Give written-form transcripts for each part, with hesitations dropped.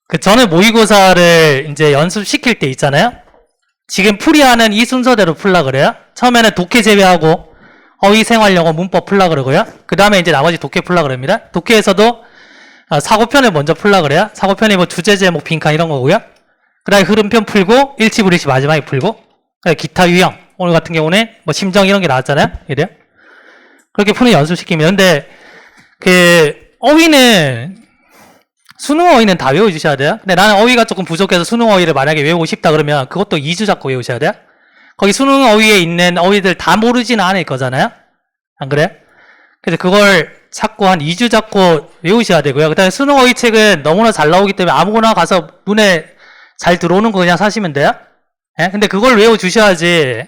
그 저는 모의고사를 이제 연습시킬 때 있잖아요. 지금 풀이하는 이 순서대로 풀라 그래요. 처음에는 독해 제외하고 어휘생활영어 문법 풀라 그러고요. 그 다음에 이제 나머지 독해 풀라 그럽니다. 독해에서도 사고편을 먼저 풀라 그래요. 사고편이 뭐 주제, 제목, 빈칸 이런 거고요. 그 다음에 흐름편 풀고 일치, 불일치 마지막에 풀고 기타 유형 오늘 같은 경우는 뭐 심정 이런 게 나왔잖아요. 이래요. 그렇게 푸는 연습시킵니다. 근데 그 어휘는 수능 어휘는 다 외워주셔야 돼요. 근데 나는 어휘가 조금 부족해서 수능 어휘를 만약에 외우고 싶다 그러면 그것도 2주 잡고 외우셔야 돼요. 거기 수능 어휘에 있는 어휘들 다 모르지는 않을 거잖아요. 안 그래요? 그래서 그걸 찾고 한 2주 잡고 외우셔야 되고요. 그 다음에 수능 어휘 책은 너무나 잘 나오기 때문에 아무거나 가서 눈에 잘 들어오는 거 그냥 사시면 돼요. 예? 근데 그걸 외워주셔야지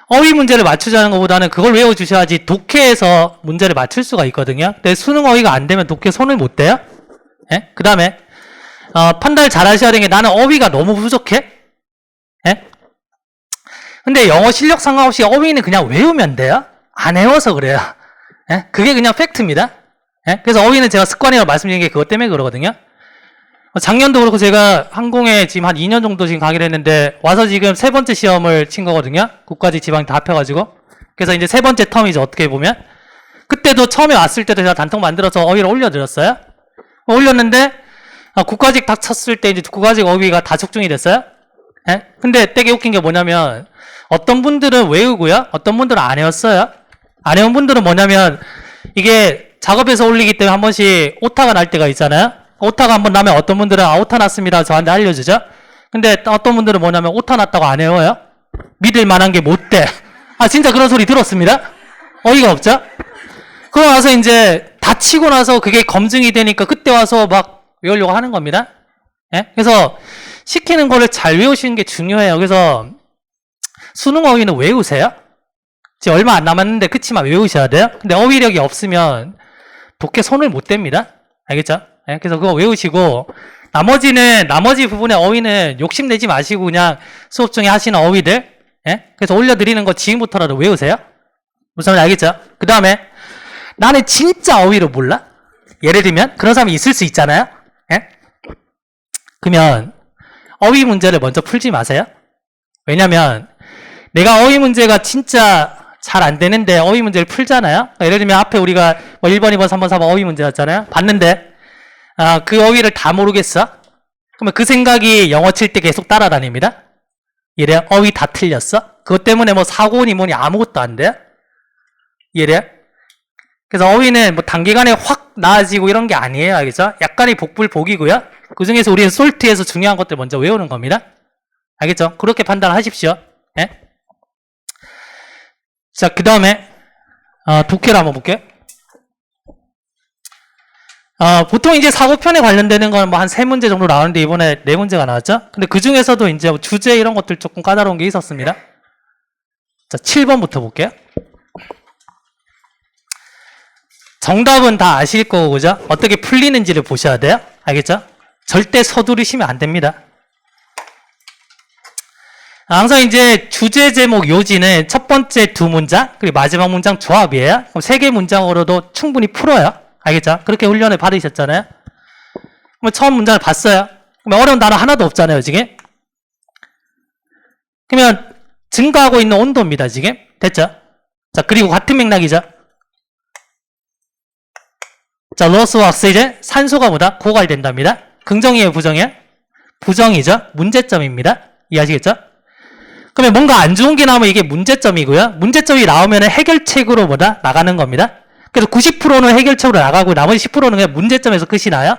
어휘 문제를 맞추자는 것보다는 그걸 외워주셔야지 독해에서 문제를 맞출 수가 있거든요. 근데 수능 어휘가 안 되면 독해 손을 못 대요. 예? 그 다음에 판단을 잘 하셔야 되는 게 나는 어휘가 너무 부족해? 예? 근데 영어 실력 상관없이 어휘는 그냥 외우면 돼요? 안 외워서 그래요. 예? 그게 그냥 팩트입니다. 예? 그래서 어휘는 제가 습관이라고 말씀드린 게 그것 때문에 그러거든요. 작년도 그렇고 제가 항공에 지금 한 2년 정도 지금 강의를 했는데 와서 지금 세 번째 시험을 친 거거든요. 국가직 지방 다 합해가지고. 그래서 이제 세 번째 텀이죠. 어떻게 보면. 그때도 처음에 왔을 때도 제가 단톡 만들어서 어휘를 올려드렸어요. 올렸는데 국가직 딱 쳤을 때 이제 국가직 어휘가 다 적중이 됐어요. 예? 근데 되게 웃긴 게 뭐냐면 어떤 분들은 외우고요. 어떤 분들은 안 외웠어요. 안 외운 분들은 뭐냐면 이게 작업해서 올리기 때문에 한 번씩 오타가 날 때가 있잖아요. 오타가 한 번 나면 어떤 분들은 오타 났습니다. 저한테 알려주죠. 근데 어떤 분들은 뭐냐면 오타 났다고 안 외워요. 믿을 만한 게 못 돼. 진짜 그런 소리 들었습니다. 어이가 없죠? 그러고 나서 이제 다치고 나서 그게 검증이 되니까 그때 와서 막 외우려고 하는 겁니다. 예? 그래서 시키는 거를 잘 외우시는 게 중요해요. 그래서 수능 어휘는 외우세요. 지금 얼마 안 남았는데 그치만 외우셔야 돼요. 근데 어휘력이 없으면 독해 손을 못 댑니다. 알겠죠? 예? 그래서 그거 외우시고 나머지 부분의 어휘는 욕심내지 마시고 그냥 수업 중에 하시는 어휘들 그래서 올려드리는 거 지금부터라도 외우세요. 무슨 말인지 알겠죠? 그 다음에 나는 진짜 어휘를 몰라? 예를 들면 그런 사람이 있을 수 있잖아요. 예? 그러면 어휘 문제를 먼저 풀지 마세요. 왜냐면 내가 어휘 문제가 진짜 잘 안 되는데 어휘 문제를 풀잖아요. 그러니까 예를 들면 앞에 우리가 뭐 1번, 2번, 3번, 4번 어휘 문제였잖아요. 봤는데 그 어휘를 다 모르겠어? 그러면 그 생각이 영어 칠 때 계속 따라다닙니다. 이래요? 어휘 다 틀렸어? 그것 때문에 뭐 사고니 뭐니 아무것도 안 돼요? 이래요? 그래서 어휘는 뭐 단기간에 확 나아지고 이런 게 아니에요. 알겠죠? 약간의 복불복이고요. 그 중에서 우리는 솔트에서 중요한 것들 먼저 외우는 겁니다. 알겠죠? 그렇게 판단하십시오. 예? 자, 그 다음에 독해를 한번 볼게요. 보통 이제 사고편에 관련되는 건 뭐 한 3문제 정도 나오는데 이번에 4문제가 나왔죠? 근데 그 중에서도 이제 뭐 주제 이런 것들 조금 까다로운 게 있었습니다. 자, 7번부터 볼게요. 정답은 다 아실 거고, 그죠? 어떻게 풀리는지를 보셔야 돼요. 알겠죠? 절대 서두르시면 안 됩니다. 항상 이제 주제, 제목, 요지는 첫 번째 2문장, 그리고 마지막 문장 조합이에요. 그럼 3개 문장으로도 충분히 풀어요. 알겠죠? 그렇게 훈련을 받으셨잖아요. 그럼 처음 문장을 봤어요. 그러면 어려운 단어 하나도 없잖아요, 지금. 그러면 증가하고 있는 온도입니다, 지금. 됐죠? 자, 그리고 같은 맥락이죠. 자, 로스와 옥시즌, 산소가 뭐다? 고갈된답니다. 긍정이에요, 부정이에요? 부정이죠. 문제점입니다. 이해하시겠죠? 그러면 뭔가 안 좋은 게 나오면 이게 문제점이고요. 문제점이 나오면 해결책으로 뭐다? 나가는 겁니다. 그래서 90%는 해결책으로 나가고 나머지 10%는 그냥 문제점에서 끝이 나요.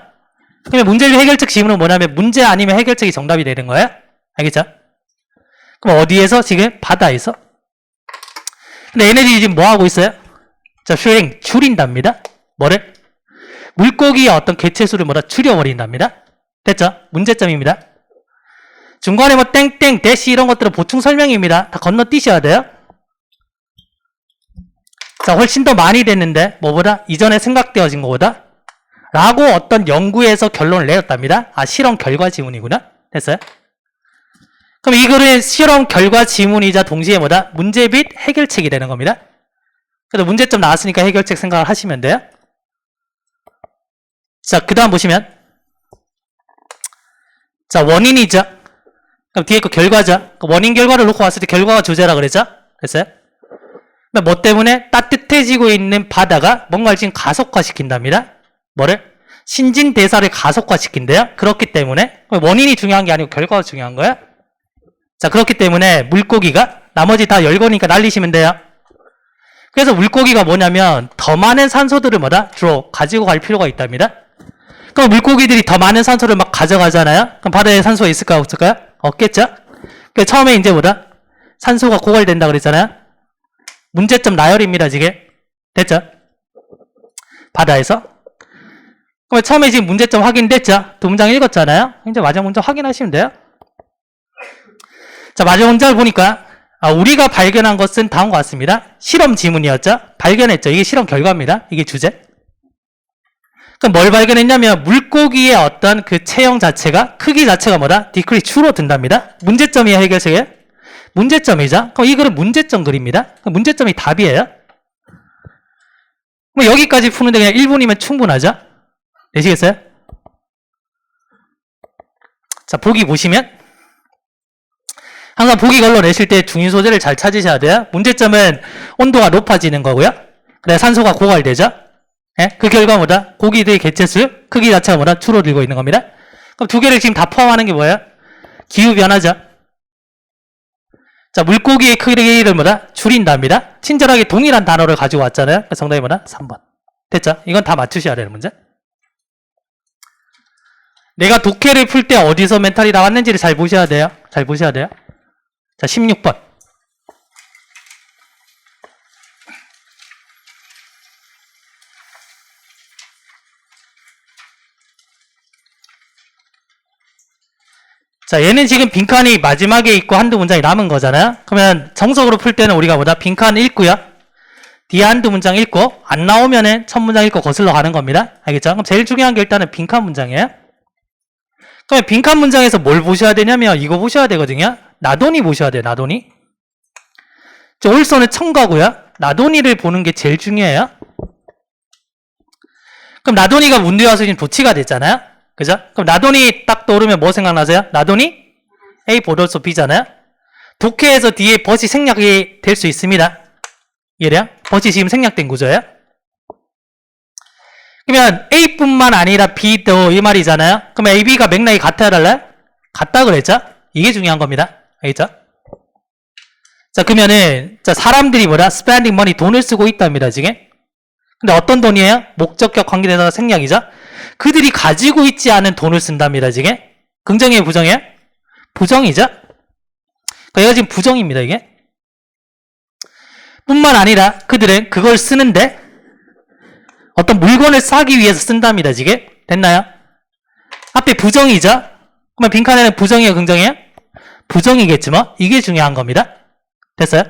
그러면 문제적 해결책 지문은 뭐냐면 문제 아니면 해결책이 정답이 되는 거예요. 알겠죠? 그럼 어디에서? 지금 바다에서. 근데 얘네들이 지금 뭐 하고 있어요? 자, 슈링, 줄인답니다. 뭐를? 물고기의 어떤 개체수를 뭐다? 줄여버린답니다. 됐죠? 문제점입니다. 중간에 뭐 땡땡, 대시 이런 것들은 보충 설명입니다. 다 건너뛰셔야 돼요. 자, 훨씬 더 많이 됐는데 뭐보다? 이전에 생각되어진 것보다? 라고 어떤 연구에서 결론을 내렸답니다. 실험 결과 지문이구나. 됐어요? 그럼 이거는 실험 결과 지문이자 동시에 뭐다? 문제 및 해결책이 되는 겁니다. 그래서 문제점 나왔으니까 해결책 생각을 하시면 돼요. 자, 그 다음 보시면 자, 원인이죠. 그럼 뒤에 거 결과죠. 원인 결과를 놓고 왔을 때 결과가 주제라 그랬죠? 됐어요? 뭐 때문에 따뜻해지고 있는 바다가 뭔가를 지금 가속화시킨답니다. 뭐를? 신진대사를 가속화시킨대요. 그렇기 때문에 원인이 중요한 게 아니고 결과가 중요한 거예요. 자, 그렇기 때문에 물고기가 나머지 다 열거니까 날리시면 돼요. 그래서 물고기가 뭐냐면 더 많은 산소들을 주로 가지고 갈 필요가 있답니다. 그럼 물고기들이 더 많은 산소를 막 가져가잖아요. 그럼 바다에 산소가 있을까요? 없을까요? 없겠죠? 그러니까 처음에 이제 산소가 고갈된다 그랬잖아요. 문제점 나열입니다, 지금. 됐죠? 바다에서. 그럼 처음에 지금 문제점 확인됐죠? 두 문장 읽었잖아요? 이제 마지막 문장 확인하시면 돼요. 자, 마지막 문장을 보니까 우리가 발견한 것은 다음과 같습니다. 실험 지문이었죠? 발견했죠? 이게 실험 결과입니다. 이게 주제. 그럼 뭘 발견했냐면 물고기의 어떤 그 체형 자체가 크기 자체가 디크리 줄어든답니다. 문제점이에요, 해결책에? 문제점이죠. 그럼 이 글은 문제점 글입니다. 문제점이 답이에요. 뭐 여기까지 푸는데 그냥 1분이면 충분하죠? 되시겠어요? 자, 보기 보시면 항상 보기 걸로 내실 때 중요 소재를 잘 찾으셔야 돼요. 문제점은 온도가 높아지는 거고요. 그래 산소가 고갈되죠. 예? 그 결과 고기들의 개체수 크기 자체가 줄어들고 있는 겁니다. 그럼 두 개를 지금 다 포함하는 게 뭐예요? 기후변화죠. 자, 물고기의 크기를 줄인답니다. 친절하게 동일한 단어를 가지고 왔잖아요. 정답이 3번. 됐죠? 이건 다 맞추셔야 되는 문제. 내가 독해를 풀 때 어디서 멘탈이 나왔는지를 잘 보셔야 돼요. 잘 보셔야 돼요. 자, 16번. 자, 얘는 지금 빈칸이 마지막에 있고 한두 문장이 남은 거잖아요. 그러면 정석으로 풀 때는 우리가 빈칸 읽고요. 뒤에 한두 문장 읽고 안 나오면은 첫 문장 읽고 거슬러 가는 겁니다. 알겠죠? 그럼 제일 중요한 게 일단은 빈칸 문장이에요. 그러면 빈칸 문장에서 뭘 보셔야 되냐면 이거 보셔야 되거든요. 나돈이 보셔야 돼요. 나돈이. 올소는 첨가고요. 나돈이를 보는 게 제일 중요해요. 그럼 나돈이가 문제에 와서 지금 도치가 됐잖아요. 그죠? 그럼 나돈이 딱 떠오르면 뭐 생각나세요? 나돈이 A 보돌소 B잖아요. 독해에서 뒤에 벗이 생략이 될 수 있습니다. 이해돼요? 벗이 지금 생략된 구조예요. 그러면 A뿐만 아니라 B도 이 말이잖아요. 그러면 A, B가 맥락이 같아야 달라요? 같다 그랬죠? 이게 중요한 겁니다. 알겠죠? 자, 그러면은 사람들이 spending money 돈을 쓰고 있답니다, 지금. 근데 어떤 돈이에요? 목적격 관계대사가 생략이죠? 그들이 가지고 있지 않은 돈을 쓴답니다, 지금. 긍정이에요, 부정이에요? 부정이죠? 그러니까 얘가 지금 부정입니다, 이게. 뿐만 아니라 그들은 그걸 쓰는데 어떤 물건을 사기 위해서 쓴답니다, 지금. 됐나요? 앞에 부정이죠? 그러면 빈칸에는 부정이에요, 긍정이에요? 부정이겠지 뭐. 이게 중요한 겁니다. 됐어요?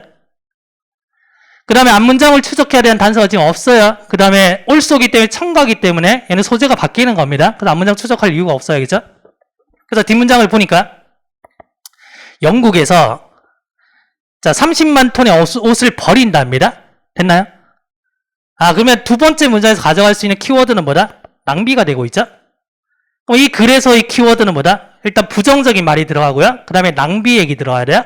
그 다음에 앞문장을 추적해야 되는 단서가 지금 없어요. 그 다음에 올소기 때문에 첨가기 때문에 얘는 소재가 바뀌는 겁니다. 그래서 앞문장 추적할 이유가 없어요. 그죠? 그래서 뒷문장을 보니까 영국에서 30만 톤의 옷을 버린답니다. 됐나요? 그러면 두 번째 문장에서 가져갈 수 있는 키워드는 낭비가 되고 있죠? 그럼 이 글에서의 키워드는 일단 부정적인 말이 들어가고요. 그 다음에 낭비 얘기 들어가야 돼요.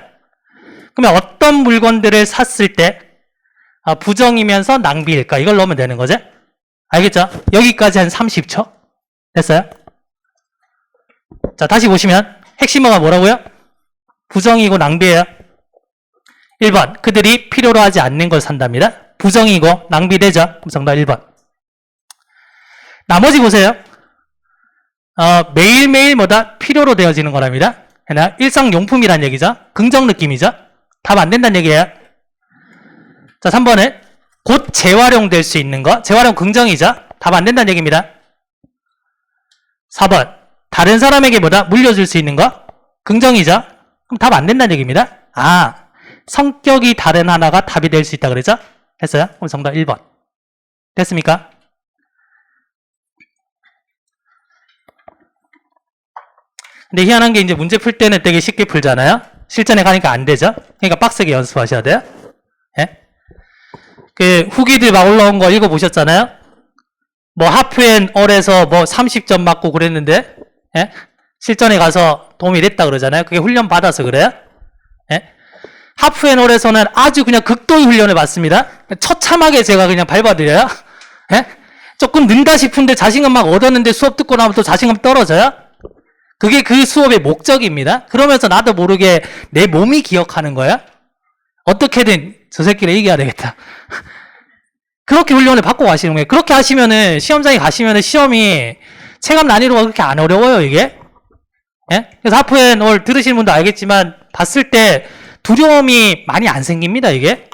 그러면 어떤 물건들을 샀을 때 부정이면서 낭비일까? 이걸 넣으면 되는 거죠? 알겠죠? 여기까지 한 30초. 됐어요? 자, 다시 보시면 핵심어가 뭐라고요? 부정이고 낭비예요. 1번, 그들이 필요로 하지 않는 걸 산답니다. 부정이고 낭비되죠? 그럼 정답 1번. 나머지 보세요. 매일매일 필요로 되어지는 거랍니다. 일상용품이란 얘기죠? 긍정 느낌이죠? 답 안 된다는 얘기예요. 자, 3번은 곧 재활용될 수 있는 거. 재활용 긍정이죠? 답 안 된다는 얘기입니다. 4번, 다른 사람에게 물려줄 수 있는 거. 긍정이죠? 그럼 답 안 된다는 얘기입니다. 성격이 다른 하나가 답이 될 수 있다 그랬죠? 했어요? 그럼 정답 1번. 됐습니까? 근데 희한한 게 이제 문제 풀 때는 되게 쉽게 풀잖아요? 실전에 가니까 안 되죠? 그러니까 빡세게 연습하셔야 돼요? 예? 그 후기들 막 올라온 거 읽어보셨잖아요? 하프앤 얼에서 30점 맞고 그랬는데, 예? 실전에 가서 도움이 됐다 그러잖아요. 그게 훈련 받아서 그래요. 예? 하프앤홀에서는 아주 그냥 극도의 훈련을 받습니다. 처참하게 제가 그냥 밟아드려요. 예? 조금 는다 싶은데 자신감 막 얻었는데 수업 듣고 나면 또 자신감 떨어져요. 그게 그 수업의 목적입니다. 그러면서 나도 모르게 내 몸이 기억하는 거야. 어떻게든 저 새끼를 이겨야 되겠다. 그렇게 훈련을 받고 가시는 거예요. 그렇게 하시면은 시험장에 가시면은 시험이 체감 난이도가 그렇게 안 어려워요, 이게. 예? 그래서 하프앤홀 들으시는 분도 알겠지만 봤을 때 두려움이 많이 안 생깁니다, 이게.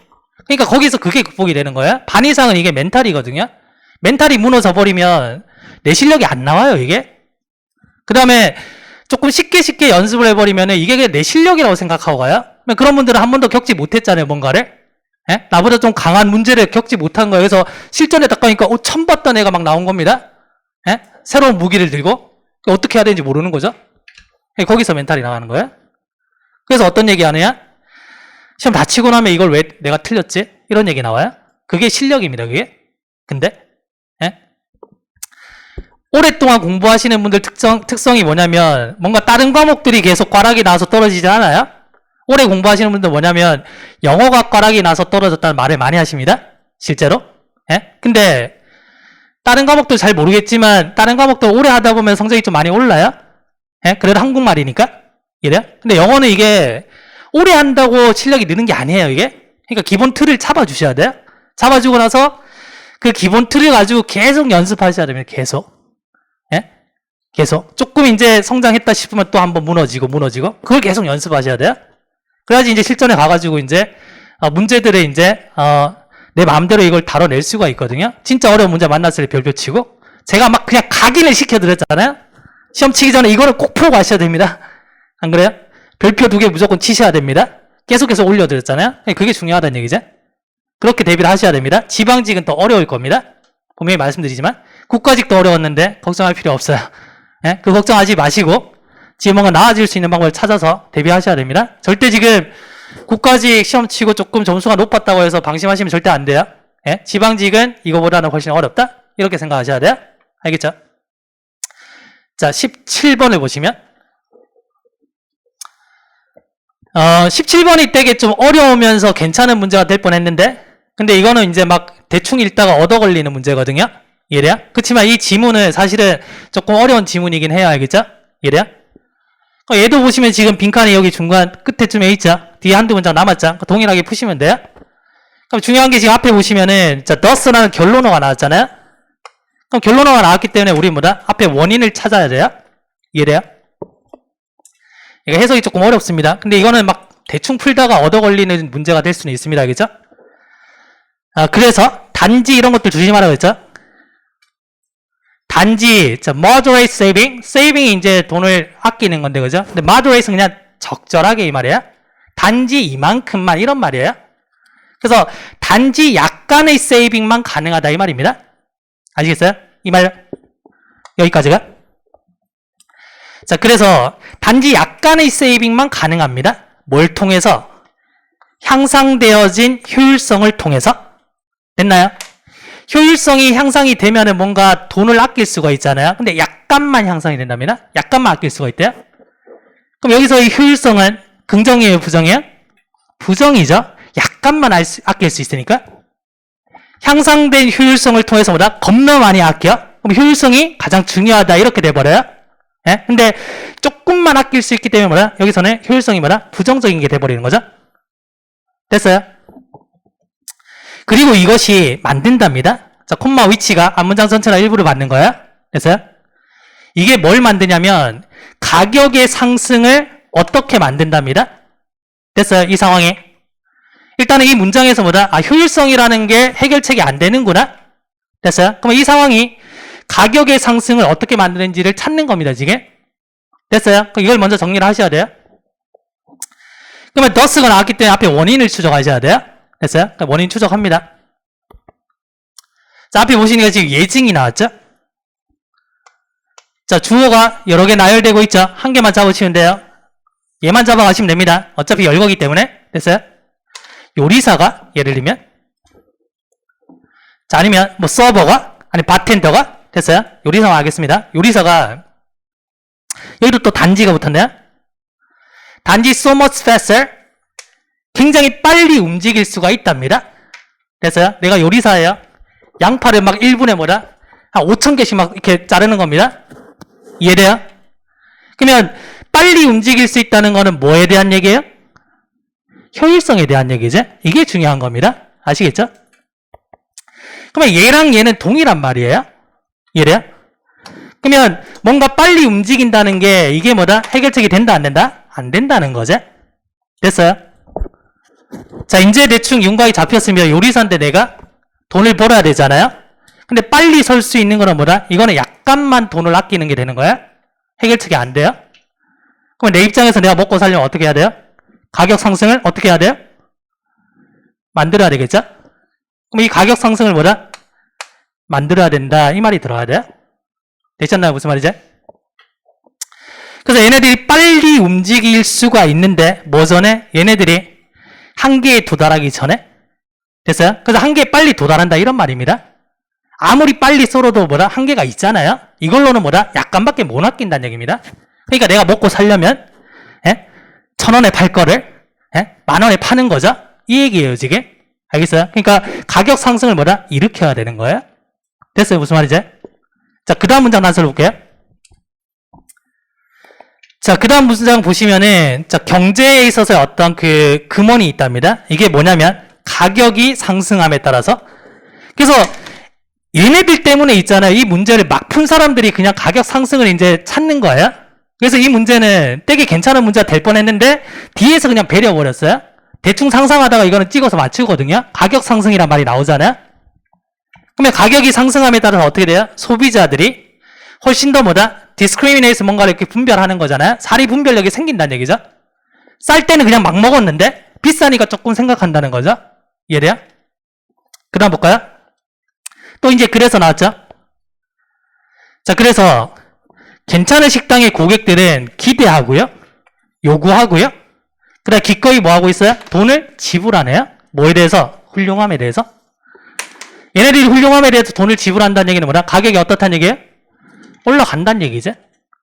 그러니까 거기서 그게 극복이 되는 거예요. 반 이상은 이게 멘탈이거든요. 멘탈이 무너져 버리면 내 실력이 안 나와요, 이게. 그 다음에 조금 쉽게 연습을 해버리면은 이게 그냥 내 실력이라고 생각하고 가요. 그런 분들은 한 번도 겪지 못했잖아요, 뭔가를. 예? 나보다 좀 강한 문제를 겪지 못한 거예요. 그래서 실전에 딱 가니까 처음 봤던 애가 막 나온 겁니다. 예? 새로운 무기를 들고 어떻게 해야 되는지 모르는 거죠. 거기서 멘탈이 나가는 거예요. 그래서 어떤 얘기 하느냐? 시험 다 치고 나면 이걸 왜 내가 틀렸지? 이런 얘기 나와요. 그게 실력입니다, 그게. 근데 예? 오랫동안 공부하시는 분들 특성이 뭐냐면 뭔가 다른 과목들이 계속 꽈락이 나와서 떨어지지 않아요? 오래 공부하시는 분들 뭐냐면 영어가 꽈락이 나서 떨어졌다는 말을 많이 하십니다. 실제로. 예? 근데 다른 과목도 잘 모르겠지만 다른 과목도 오래 하다 보면 성적이 좀 많이 올라요. 예? 그래도 한국말이니까. 이래요? 근데 영어는 이게 오래 한다고 실력이 느는 게 아니에요, 이게. 그러니까 기본 틀을 잡아주셔야 돼요. 잡아주고 나서 그 기본 틀을 가지고 계속 연습하셔야 됩니다. 계속. 예? 계속. 조금 이제 성장했다 싶으면 또 한번 무너지고 그걸 계속 연습하셔야 돼요. 그래야지 이제 실전에 가가지고 이제 문제들을 이제 내 마음대로 이걸 다뤄낼 수가 있거든요. 진짜 어려운 문제 만났을 때 별표 치고 제가 막 그냥 각인을 시켜드렸잖아요. 시험 치기 전에 이거를 꼭 풀고 가셔야 됩니다. 안 그래요? 별표 2개 무조건 치셔야 됩니다. 계속해서 올려드렸잖아요. 그게 중요하다는 얘기죠. 그렇게 대비를 하셔야 됩니다. 지방직은 더 어려울 겁니다. 분명히 말씀드리지만 국가직도 어려웠는데 걱정할 필요 없어요. 예? 그 걱정하지 마시고 지금 뭔가 나아질 수 있는 방법을 찾아서 대비하셔야 됩니다. 절대 지금 국가직 시험 치고 조금 점수가 높았다고 해서 방심하시면 절대 안 돼요. 예? 지방직은 이거보다는 훨씬 어렵다? 이렇게 생각하셔야 돼요. 알겠죠? 자, 17번을 보시면 17번이 되게 좀 어려우면서 괜찮은 문제가 될 뻔했는데 근데 이거는 이제 막 대충 읽다가 얻어 걸리는 문제거든요. 이래요? 그렇지만 이 지문은 사실은 조금 어려운 지문이긴 해요. 알겠죠? 이래요? 얘도 보시면 지금 빈칸이 여기 중간 끝에쯤에 있죠? 뒤에 한두 문장 남았죠? 동일하게 푸시면 돼요? 그럼 중요한 게 지금 앞에 보시면은 자, thus라는 결론어가 나왔잖아요? 그럼 결론어가 나왔기 때문에 우리 뭐다? 앞에 원인을 찾아야 돼요? 이해돼요? 이거 해석이 조금 어렵습니다. 근데 이거는 막 대충 풀다가 얻어 걸리는 문제가 될 수는 있습니다. 알겠죠? 그래서 단지 이런 것들 조심하라고 했죠? 단지 moderate saving, saving이 이제 돈을 아끼는 건데 그죠? 근데 moderate는 그냥 적절하게 이 말이에요. 단지 이만큼만 이런 말이에요. 그래서 단지 약간의 saving만 가능하다 이 말입니다. 아시겠어요? 이 말 여기까지가. 자, 그래서 단지 약간의 saving만 가능합니다. 뭘 통해서? 향상되어진 효율성을 통해서. 됐나요? 효율성이 향상이 되면은 뭔가 돈을 아낄 수가 있잖아요. 근데 약간만 향상이 된답니다. 약간만 아낄 수가 있대요. 그럼 여기서 이 효율성은 긍정이에요, 부정이에요? 부정이죠. 약간만 아낄 수 있으니까. 향상된 효율성을 통해서 뭐다? 겁나 많이 아껴. 그럼 효율성이 가장 중요하다 이렇게 돼버려요. 예? 근데 조금만 아낄 수 있기 때문에 뭐다? 여기서는 효율성이 뭐다? 부정적인 게 돼버리는 거죠. 됐어요? 그리고 이것이 만든답니다. 자, 콤마 위치가 앞문장 전체나 일부를 만든 거예요. 됐어요? 이게 뭘 만드냐면 가격의 상승을 어떻게 만든답니다. 됐어요? 이 상황에. 일단은 이 문장에서 뭐다? 효율성이라는 게 해결책이 안 되는구나. 됐어요? 그럼 이 상황이 가격의 상승을 어떻게 만드는지를 찾는 겁니다, 지금. 됐어요? 그럼 이걸 먼저 정리를 하셔야 돼요. 그러면 thus가 나왔기 때문에 앞에 원인을 추적하셔야 돼요. 됐어요? 그럼 원인 추적합니다. 자, 앞에 보시니까 지금 예증이 나왔죠? 자, 주어가 여러 개 나열되고 있죠? 한 개만 잡으시면 돼요. 얘만 잡아가시면 됩니다. 어차피 열거기 때문에. 됐어요? 요리사가, 예를 들면. 자, 아니면 뭐 서버가, 아니 바텐더가. 됐어요? 요리사만 하겠습니다. 요리사가 여기도 또 단지가 붙었네요. 단지 so much faster. 굉장히 빨리 움직일 수가 있답니다. 됐어요? 내가 요리사예요. 양파를 막 1분에 뭐다? 한 5,000개씩 막 이렇게 자르는 겁니다. 이해돼요? 그러면 빨리 움직일 수 있다는 거는 뭐에 대한 얘기예요? 효율성에 대한 얘기죠. 이게 중요한 겁니다. 아시겠죠? 그러면 얘랑 얘는 동일한 말이에요. 이해돼요? 그러면 뭔가 빨리 움직인다는 게 이게 뭐다? 해결책이 된다 안 된다? 안 된다는 거죠. 됐어요? 자, 이제 대충 윤곽이 잡혔으면 요리사인데 내가 돈을 벌어야 되잖아요. 근데 빨리 설 수 있는 거는 뭐다? 이거는 약간만 돈을 아끼는 게 되는 거야. 해결책이 안 돼요. 그럼 내 입장에서 내가 먹고 살려면 어떻게 해야 돼요? 가격 상승을 어떻게 해야 돼요? 만들어야 되겠죠? 그럼 이 가격 상승을 뭐다? 만들어야 된다. 이 말이 들어가야 돼요. 되셨나요? 무슨 말이죠? 그래서 얘네들이 빨리 움직일 수가 있는데 뭐 전에? 얘네들이 한계에 도달하기 전에? 됐어요? 그래서 한계에 빨리 도달한다 이런 말입니다. 아무리 빨리 썰어도 뭐다? 한계가 있잖아요. 이걸로는 뭐다? 약간밖에 못 아낀다는 얘기입니다. 그러니까 내가 먹고 살려면 1,000원에 팔 거를 10,000원에 파는 거죠. 이 얘기예요 지금. 알겠어요? 그러니까 가격 상승을 뭐다? 일으켜야 되는 거예요. 됐어요? 무슨 말이지? 자, 그 다음 문장 단서를 볼게요. 자, 그 다음 문장 보시면은, 자, 경제에 있어서의 어떤 그 근원이 있답니다. 이게 뭐냐면, 가격이 상승함에 따라서. 그래서, 얘네들 때문에 있잖아요. 이 문제를 막 푼 사람들이 그냥 가격 상승을 이제 찾는 거예요. 그래서 이 문제는 되게 괜찮은 문제가 될 뻔 했는데, 뒤에서 그냥 배려버렸어요. 대충 상상하다가 이거는 찍어서 맞추거든요. 가격 상승이란 말이 나오잖아요. 그러면 가격이 상승함에 따라서 어떻게 돼요? 소비자들이 훨씬 더 뭐다? 디스크리미네이션 뭔가를 이렇게 분별하는 거잖아요. 사리 분별력이 생긴다는 얘기죠. 쌀 때는 그냥 막 먹었는데 비싸니까 조금 생각한다는 거죠. 이해돼요? 그 다음 볼까요? 또 이제 그래서 나왔죠. 자, 그래서 괜찮은 식당의 고객들은 기대하고요. 요구하고요. 그 다음에 기꺼이 뭐 하고 있어요? 돈을 지불하네요. 뭐에 대해서? 훌륭함에 대해서. 얘네들이 훌륭함에 대해서 돈을 지불한다는 얘기는 뭐다? 가격이 어떻다는 얘기예요? 올라간다는 얘기죠.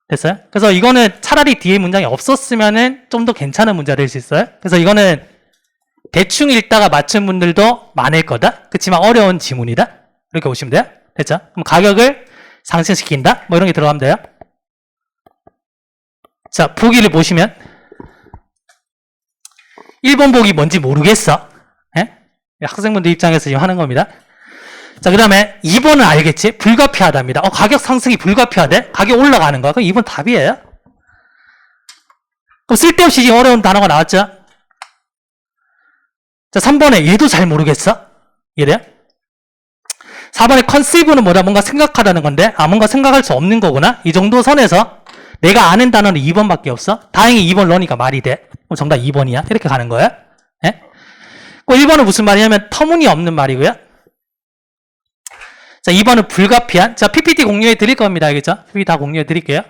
됐어요? 그래서 이거는 차라리 뒤에 문장이 없었으면은 좀 더 괜찮은 문제가 될 수 있어요. 그래서 이거는 대충 읽다가 맞춘 분들도 많을 거다. 그렇지만 어려운 지문이다. 이렇게 보시면 돼요. 됐죠? 그럼 가격을 상승시킨다. 뭐 이런 게 들어가면 돼요. 자, 보기를 보시면 1번 보기 뭔지 모르겠어. 학생분들 입장에서 지금 하는 겁니다. 자, 그 다음에 2번은 알겠지? 불가피하답니다. 가격 상승이 불가피하대? 가격 올라가는 거야? 그럼 2번 답이에요. 그럼 쓸데없이 지금 어려운 단어가 나왔죠? 자, 3번에 얘도 잘 모르겠어? 이래요? 4번에 conceive는 뭐다? 뭔가 생각하다는 건데, 뭔가 생각할 수 없는 거구나? 이 정도 선에서 내가 아는 단어는 2번밖에 없어? 다행히 2번 러니까 말이 돼. 그럼 정답 2번이야. 이렇게 가는 거예요. 예? 1번은 무슨 말이냐면 터무니없는 말이고요. 자, 2번은 불가피한. 자, PPT 공유해 드릴 겁니다. 알겠죠? PPT 다 공유해 드릴게요.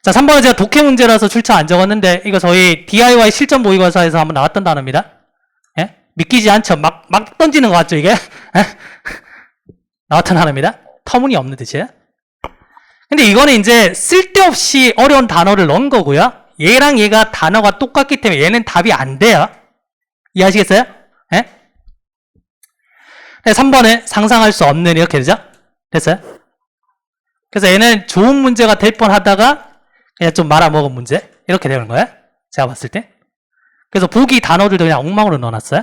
자, 3번은 제가 독해 문제라서 출처 안 적었는데, 이거 저희 DIY 실전 모의고사에서 한번 나왔던 단어입니다. 예? 믿기지 않죠? 막 던지는 거 같죠, 이게? 나왔던 단어입니다. 터무니없는 뜻이에요. 근데 이거는 이제 쓸데없이 어려운 단어를 넣은 거고요. 얘랑 얘가 단어가 똑같기 때문에 얘는 답이 안 돼요. 이해하시겠어요? 예? 3번은 상상할 수 없는 이렇게 되죠? 됐어요? 그래서 얘는 좋은 문제가 될 뻔하다가 그냥 좀 말아먹은 문제 이렇게 되는 거예요. 제가 봤을 때. 그래서 보기 단어들도 그냥 엉망으로 넣어놨어요.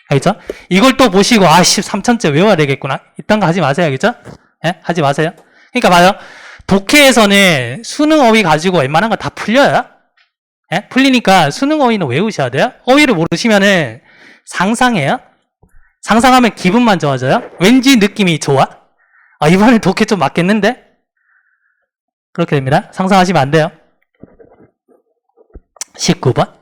알겠죠? 이걸 또 보시고 13천째 외워야 되겠구나. 이딴 거 하지 마세요. 알겠죠? 예? 하지 마세요. 그러니까 봐요. 독해에서는 수능 어휘 가지고 웬만한 거 다 풀려요. 예? 풀리니까 수능 어휘는 외우셔야 돼요. 어휘를 모르시면은 상상해요. 상상하면 기분만 좋아져요. 왠지 느낌이 좋아. 이번엔 독해 좀 맞겠는데? 그렇게 됩니다. 상상하시면 안 돼요. 19번.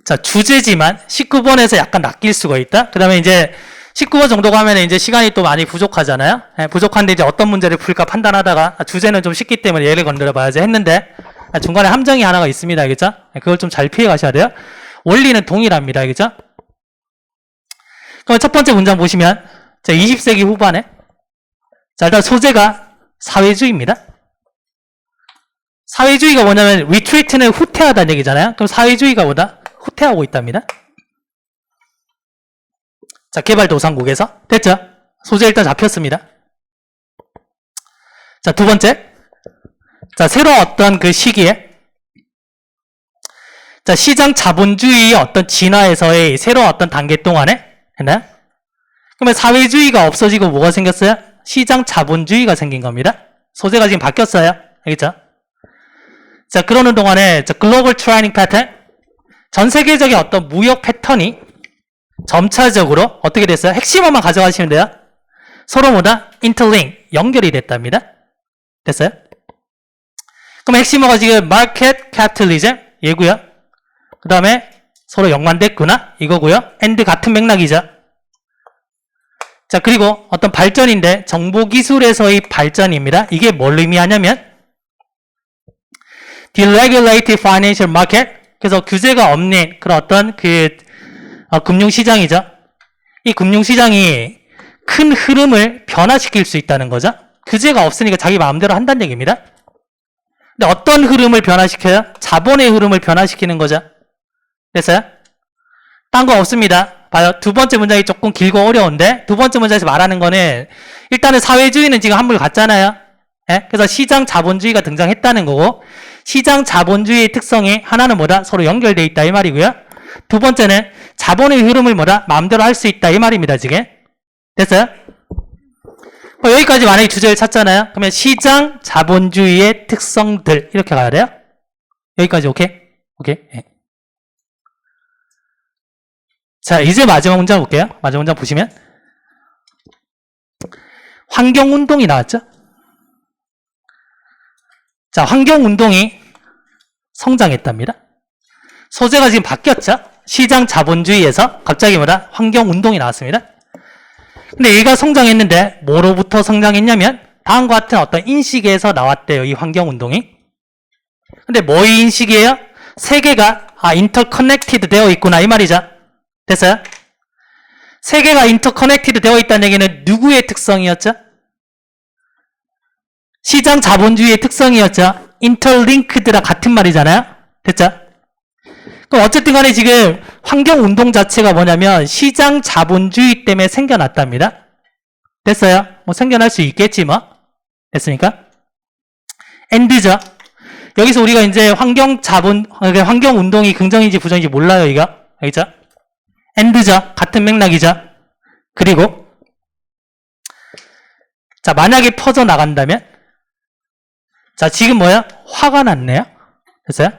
자, 주제지만 19번에서 약간 낚일 수가 있다. 그 다음에 이제 19번 정도 가면 이제 시간이 또 많이 부족하잖아요. 부족한데 이제 어떤 문제를 풀까 판단하다가 주제는 좀 쉽기 때문에 얘를 건드려 봐야지 했는데 중간에 함정이 하나가 있습니다. 알겠죠? 그걸 좀 잘 피해 가셔야 돼요. 원리는 동일합니다. 알겠죠? 그럼 첫 번째 문장 보시면 자, 20세기 후반에 자, 일단 소재가 사회주의입니다. 사회주의가 뭐냐면 retreat는 후퇴하다는 얘기잖아요. 그럼 사회주의가 뭐다? 후퇴하고 있답니다. 자, 개발도상국에서. 됐죠? 소재 일단 잡혔습니다. 자, 두 번째. 자, 새로운 어떤 그 시기에 자, 시장 자본주의의 어떤 진화에서의 새로운 어떤 단계 동안에 했나요? 그러면 사회주의가 없어지고 뭐가 생겼어요? 시장 자본주의가 생긴 겁니다. 소재가 지금 바뀌었어요. 알겠죠? 자, 그러는 동안에 글로벌 트레이닝 패턴, 전 세계적인 어떤 무역 패턴이 점차적으로 어떻게 됐어요? 핵심어만 가져가시면 돼요. 서로 뭐다? 인터링, 연결이 됐답니다. 됐어요? 그럼 핵심어가 지금 마켓 캐피탈리즘 얘고요. 그 다음에 서로 연관됐구나 이거고요. and 같은 맥락이죠. 자, 그리고 어떤 발전인데 정보기술에서의 발전입니다. 이게 뭘 의미하냐면 deregulated financial market, 그래서 규제가 없는 그런 어떤 그 금융시장이죠. 이 금융시장이 큰 흐름을 변화시킬 수 있다는 거죠. 규제가 없으니까 자기 마음대로 한다는 얘기입니다. 근데 어떤 흐름을 변화시켜요? 자본의 흐름을 변화시키는 거죠. 됐어요? 딴 거 없습니다. 봐요. 두 번째 문장이 조금 길고 어려운데 두 번째 문장에서 말하는 거는 일단은 사회주의는 지금 한물 갔잖아요. 예? 그래서 시장 자본주의가 등장했다는 거고 시장 자본주의의 특성이 하나는 뭐다? 서로 연결되어 있다 이 말이고요. 두 번째는 자본의 흐름을 뭐다? 마음대로 할 수 있다 이 말입니다. 지금. 됐어요? 여기까지 만약에 주제를 찾잖아요. 그러면 시장 자본주의의 특성들 이렇게 가야 돼요. 여기까지 오케이? 오케이. 예. 자, 이제 마지막 문장 볼게요. 마지막 문장 보시면 환경운동이 나왔죠? 자, 환경운동이 성장했답니다. 소재가 지금 바뀌었죠? 시장 자본주의에서 갑자기 뭐다? 환경운동이 나왔습니다. 근데 얘가 성장했는데 뭐로부터 성장했냐면 다음과 같은 어떤 인식에서 나왔대요. 이 환경운동이. 근데 뭐의 인식이에요? 세계가 인터커넥티드 되어 있구나 이 말이죠. 됐어요? 세계가 인터커넥티드 되어 있다는 얘기는 누구의 특성이었죠? 시장 자본주의의 특성이었죠. 인터링크드랑 같은 말이잖아요. 됐죠? 그럼 어쨌든 간에 지금 환경운동 자체가 뭐냐면 시장 자본주의 때문에 생겨났답니다. 됐어요? 뭐 생겨날 수 있겠지 뭐. 됐습니까? 엔드죠. 여기서 우리가 이제 환경운동이 긍정인지 부정인지 몰라요, 이거. 알겠죠? 엔드죠. 같은 맥락이죠. 그리고 자, 만약에 퍼져나간다면 자, 지금 뭐야? 화가 났네요. 됐어요?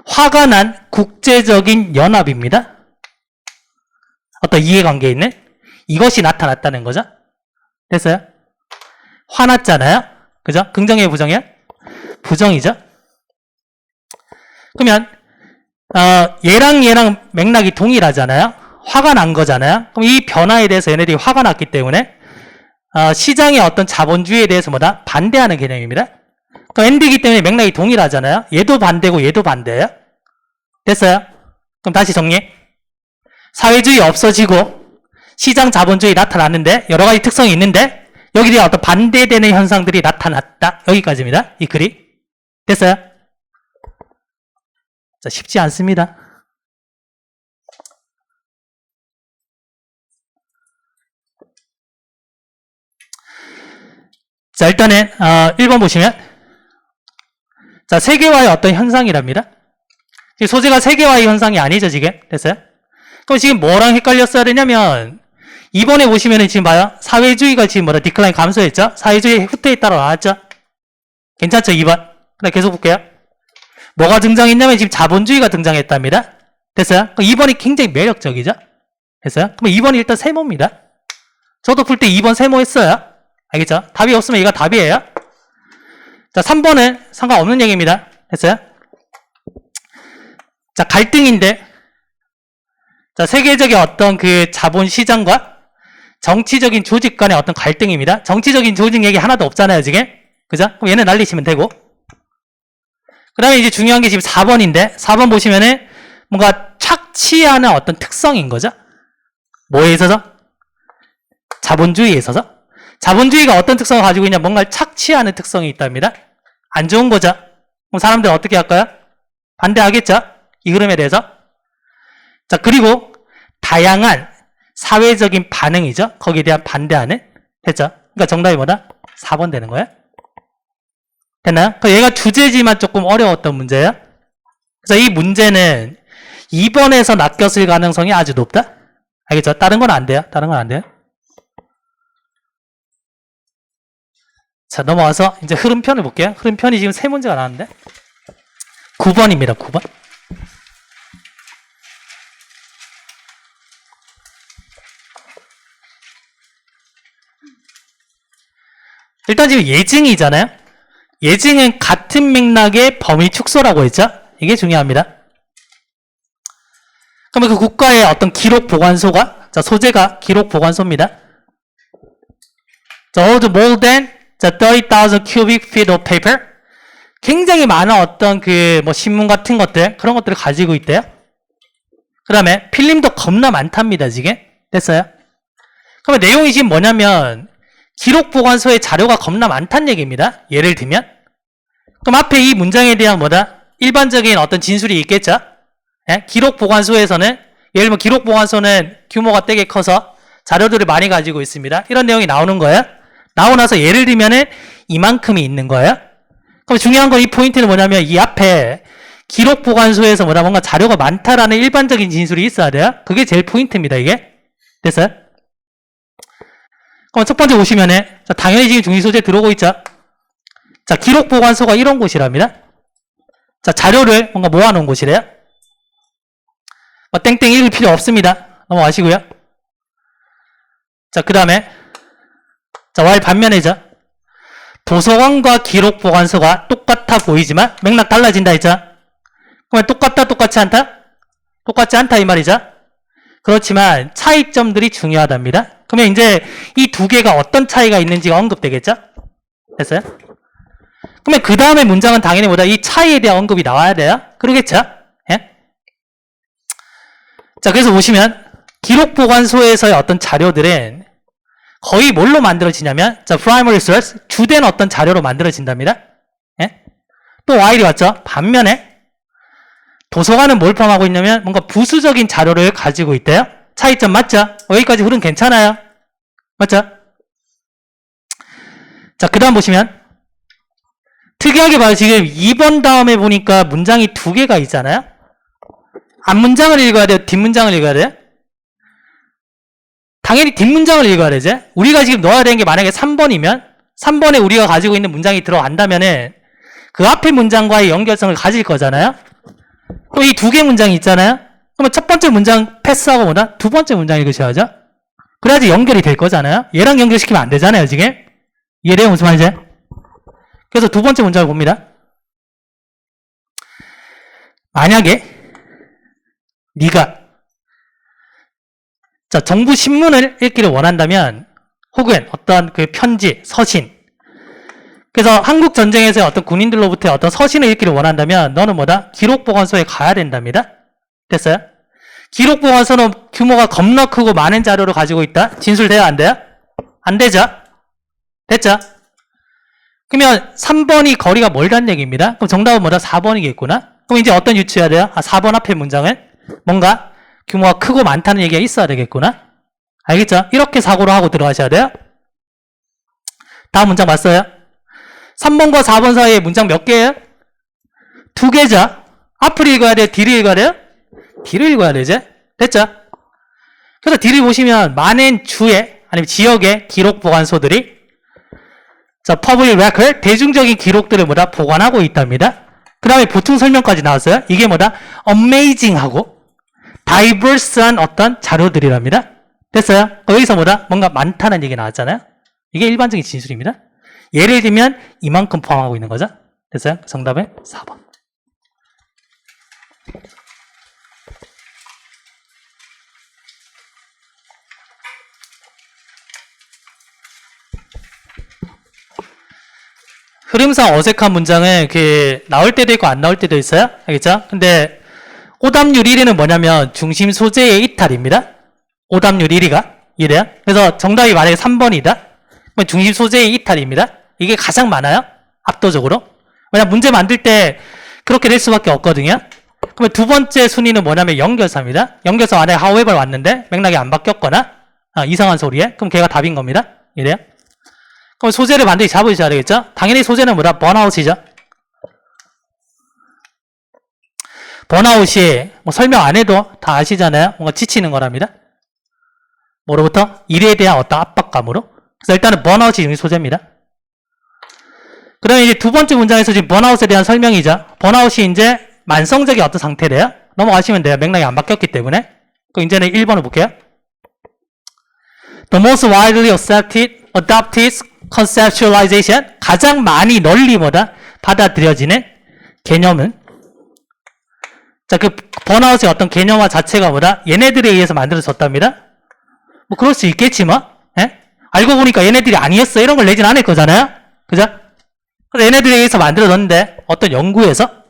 화가 난 국제적인 연합입니다. 어떤 이해관계에 있는 이것이 나타났다는 거죠. 됐어요? 화났잖아요. 그죠? 긍정이에요, 부정이에요? 부정이죠. 그러면 얘랑 맥락이 동일하잖아요. 화가 난 거잖아요. 그럼 이 변화에 대해서 얘네들이 화가 났기 때문에 시장의 어떤 자본주의에 대해서 뭐다? 반대하는 개념입니다. 그럼 엔드이기 때문에 맥락이 동일하잖아요. 얘도 반대고 얘도 반대예요. 됐어요? 그럼 다시 정리해. 사회주의 없어지고 시장 자본주의 나타났는데 여러 가지 특성이 있는데 여기에 어떤 반대되는 현상들이 나타났다. 여기까지입니다. 이 글이. 됐어요? 자, 쉽지 않습니다. 자, 일단은 1번 보시면 자, 세계화의 어떤 현상이랍니다. 지금 소재가 세계화의 현상이 아니죠, 지금. 됐어요? 그럼 지금 뭐랑 헷갈렸어야 되냐면 2번에 보시면은 지금 봐요. 사회주의가 지금 뭐라 디클라인 감소했죠? 사회주의 후퇴에 따라 나왔죠? 괜찮죠, 2번? 그럼 계속 볼게요. 뭐가 등장했냐면 지금 자본주의가 등장했답니다. 됐어요? 그럼 2번이 굉장히 매력적이죠? 됐어요? 그럼 2번이 일단 세모입니다. 저도 풀 때 2번 세모했어요. 알겠죠? 답이 없으면 얘가 답이에요. 자, 3번은 상관없는 얘기입니다. 됐어요? 자, 갈등인데, 자, 세계적인 어떤 그 자본시장과 정치적인 조직 간의 어떤 갈등입니다. 정치적인 조직 얘기 하나도 없잖아요, 지금. 그죠? 그럼 얘는 날리시면 되고. 그 다음에 이제 중요한 게 지금 4번인데, 4번 보시면은 뭔가 착취하는 어떤 특성인 거죠? 뭐에 있어서? 자본주의에 있어서? 자본주의가 어떤 특성을 가지고 있냐? 뭔가를 착취하는 특성이 있답니다. 안 좋은 거죠. 그럼 사람들은 어떻게 할까요? 반대하겠죠? 이 흐름에 대해서. 자, 그리고 다양한 사회적인 반응이죠. 거기에 대한 반대하는. 됐죠? 그러니까 정답이 뭐다? 4번 되는 거예요. 됐나요? 얘가 주제지만 조금 어려웠던 문제예요. 그래서 이 문제는 2번에서 낚였을 가능성이 아주 높다. 알겠죠? 다른 건 안 돼요. 다른 건 안 돼요. 자, 넘어와서 이제 흐름편을 볼게요. 흐름편이 지금 3문제가 나왔는데 9번입니다. 9번. 일단 지금 예증이잖아요. 예증은 같은 맥락의 범위 축소라고 했죠. 이게 중요합니다. 그러면 그 국가의 어떤 기록 보관소가, 자, 소재가 기록 보관소입니다. 자, hold more than 30,000 cubic feet of paper. 굉장히 많은 어떤 신문 같은 것들, 그런 것들을 가지고 있대요. 그 다음에 필름도 겁나 많답니다, 지금. 됐어요? 그러면 내용이 지금 뭐냐면, 기록 보관소에 자료가 겁나 많다는 얘기입니다. 예를 들면. 그럼 앞에 이 문장에 대한 일반적인 어떤 진술이 있겠죠? 예? 기록 보관소에서는, 예를 들면 기록 보관소는 규모가 되게 커서 자료들을 많이 가지고 있습니다. 이런 내용이 나오는 거예요. 나오고 나서 예를 들면은 이만큼이 있는 거예요. 그럼 중요한 건 이 포인트는 뭐냐면 이 앞에 기록 보관소에서 뭔가 자료가 많다라는 일반적인 진술이 있어야 돼요. 그게 제일 포인트입니다, 이게. 됐어요? 그럼 첫 번째 보시면은, 자, 당연히 지금 중위 소재 들어오고 있죠? 자, 기록 보관소가 이런 곳이랍니다. 자, 자료를 뭔가 모아놓은 곳이래요. 땡땡 읽을 필요 없습니다. 넘어가시고요. 자, 그 다음에, 자, Y 반면에죠. 도서관과 기록 보관소가 똑같아 보이지만 맥락 달라진다 했죠? 그러면 똑같다, 똑같지 않다? 똑같지 않다 이 말이죠? 그렇지만 차이점들이 중요하답니다. 그러면 이제 이 두 개가 어떤 차이가 있는지가 언급되겠죠? 됐어요? 그러면 그 다음에 문장은 당연히 이 차이에 대한 언급이 나와야 돼요? 그러겠죠? 예? 자, 그래서 보시면 기록 보관소에서의 어떤 자료들은 거의 뭘로 만들어지냐면, 자, primary source, 주된 어떤 자료로 만들어진답니다. 예? 또 while이 왔죠? 반면에 도서관은 뭘 포함하고 있냐면 뭔가 부수적인 자료를 가지고 있대요. 차이점 맞죠? 여기까지 흐름 괜찮아요? 맞죠? 자, 그 다음 보시면 특이하게 봐요. 지금 2번 다음에 보니까 문장이 2개가 있잖아요. 앞문장을 읽어야 돼요? 뒷문장을 읽어야 돼요? 당연히 뒷문장을 읽어야 되죠. 우리가 지금 넣어야 되는 게 만약에 3번이면 3번에 우리가 가지고 있는 문장이 들어간다면은 그 앞에 문장과의 연결성을 가질 거잖아요. 또 이 2개 문장이 있잖아요. 그러면 첫 번째 문장 패스하고 두 번째 문장 읽으셔야죠. 그래야지 연결이 될 거잖아요. 얘랑 연결시키면 안 되잖아요, 지금. 이해돼요? 무슨 말인지? 그래서 두 번째 문장을 봅니다. 만약에 네가 자, 정부 신문을 읽기를 원한다면 혹은 어떤 편지, 서신, 그래서 한국 전쟁에서의 어떤 군인들로부터의 어떤 서신을 읽기를 원한다면 너는 기록보관소에 가야 된답니다. 됐어요? 기록보관소는 규모가 겁나 크고 많은 자료를 가지고 있다? 진술돼요? 안 돼요? 안 되죠? 됐죠? 그러면 3번이 거리가 멀다는 얘기입니다. 그럼 정답은 4번이겠구나? 그럼 이제 어떤 유추해야 돼요? 4번 앞에 문장은 뭔가 규모가 크고 많다는 얘기가 있어야 되겠구나? 알겠죠? 이렇게 사고를 하고 들어가셔야 돼요. 다음 문장 봤어요? 3번과 4번 사이에 문장 몇 개예요? 2개죠? 앞을 읽어야 돼요? 뒤를 읽어야 돼요? 뒤를 읽어야 되죠? 됐죠? 그래서 뒤를 보시면 많은 주의 아니면 지역의 기록 보관소들이 자, public record, 대중적인 기록들을 보관하고 있답니다. 그 다음에 보충 설명까지 나왔어요. 이게 amazing하고 diverse한 어떤 자료들이랍니다. 됐어요? 여기서 뭔가 많다는 얘기 나왔잖아요. 이게 일반적인 진술입니다. 예를 들면 이만큼 포함하고 있는 거죠. 됐어요? 정답은 4번. 흐름상 어색한 문장은 나올 때도 있고 안 나올 때도 있어요. 알겠죠? 근데 오답률 1위는 뭐냐면 중심 소재의 이탈입니다. 오답률 1위가 이래요. 그래서 정답이 만약에 3번이다. 그러면 중심 소재의 이탈입니다. 이게 가장 많아요. 압도적으로. 왜냐면 문제 만들 때 그렇게 될 수밖에 없거든요. 그러면 두 번째 순위는 뭐냐면 연결사입니다. 연결사 안에 however 왔는데 맥락이 안 바뀌었거나 이상한 소리에 그럼 걔가 답인 겁니다. 이래요. 그럼 소재를 반드시 잡으셔야 되겠죠. 당연히 소재는 뭐다? 번아웃이죠. 번아웃이 뭐 설명 안 해도 다 아시잖아요. 뭔가 지치는 거랍니다. 뭐로부터? 일에 대한 어떤 압박감으로. 그래서 일단은 번아웃이 중심 소재입니다. 그러면 이제 두 번째 문장에서 지금 번아웃에 대한 설명이죠. 번아웃이 이제 만성적인 어떤 상태래요. 넘어가시면 돼요. 맥락이 안 바뀌었기 때문에. 그럼 이제는 1번을 볼게요. The most widely adopted conceptualization. 가장 많이 널리 뭐다? 받아들여지는 개념은? 자, 그 번아웃의 어떤 개념화 자체가 뭐다? 얘네들에 의해서 만들어졌답니다. 뭐 그럴 수 있겠지 뭐. 예? 알고 보니까 얘네들이 아니었어. 이런 걸 내진 않을 거잖아요. 그죠? 그래서 얘네들에 의해서 만들어졌는데 어떤 연구에서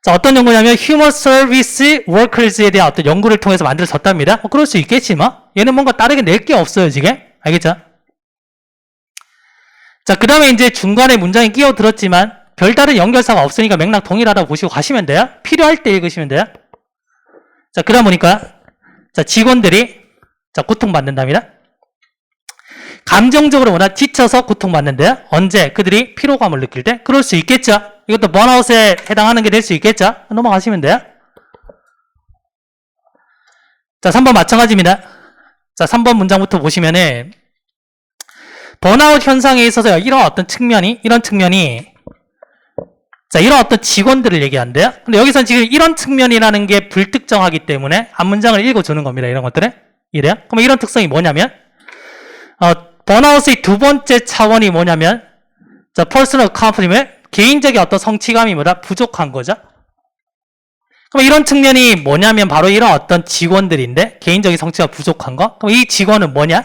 자, 어떤 연구냐면 Human Service Workers에 대한 어떤 연구를 통해서 만들어졌답니다. 뭐 그럴 수 있겠지 뭐. 얘는 뭔가 다르게 낼 게 없어요 지금. 알겠죠? 자, 그 다음에 이제 중간에 문장이 끼어들었지만 별다른 연결사가 없으니까 맥락 동일하다고 보시고 가시면 돼요. 필요할 때 읽으시면 돼요. 자, 그러다 보니까 자, 직원들이 자, 고통받는답니다. 감정적으로 뭐나 지쳐서 고통받는데요. 언제? 그들이 피로감을 느낄 때? 그럴 수 있겠죠. 이것도 번아웃에 해당하는 게 될 수 있겠죠. 넘어가시면 돼요. 자, 3번 마찬가지입니다. 자, 3번 문장부터 보시면은 번아웃 현상에 있어서 이런 어떤 측면이 자, 이런 어떤 직원들을 얘기한대요. 근데 여기서는 지금 이런 측면이라는 게 불특정하기 때문에 앞 문장을 읽어주는 겁니다. 이런 것들은. 이래요. 그럼 이런 특성이 뭐냐면 번아웃의 두 번째 차원이 뭐냐면 자, personal accomplishment, 개인적인 어떤 성취감이 뭐다? 부족한 거죠. 그럼 이런 측면이 뭐냐면 바로 이런 어떤 직원들인데 개인적인 성취가 부족한 거. 그럼 이 직원은 뭐냐?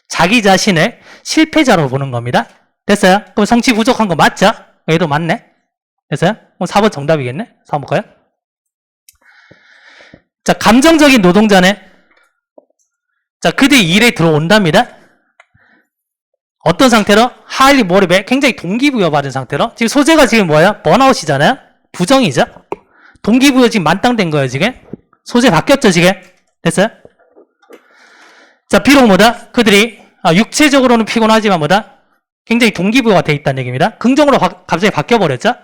자기 자신을 실패자로 보는 겁니다. 됐어요? 그럼 성취 부족한 거 맞죠? 얘도 맞네. 됐어요? 그럼 4번 정답이겠네? 4번 볼까요? 자, 감정적인 노동자는 자, 그들이 일에 들어온답니다. 어떤 상태로? highly motivated, 굉장히 동기부여받은 상태로. 지금 소재가 지금 뭐예요? 번아웃이잖아요? 부정이죠? 동기부여 지금 만땅된 거예요, 지금. 소재 바뀌었죠, 지금? 됐어요? 자, 비록 뭐다? 그들이 육체적으로는 피곤하지만 뭐다? 굉장히 동기부여가 돼 있다는 얘기입니다. 긍정으로 갑자기 바뀌어버렸죠?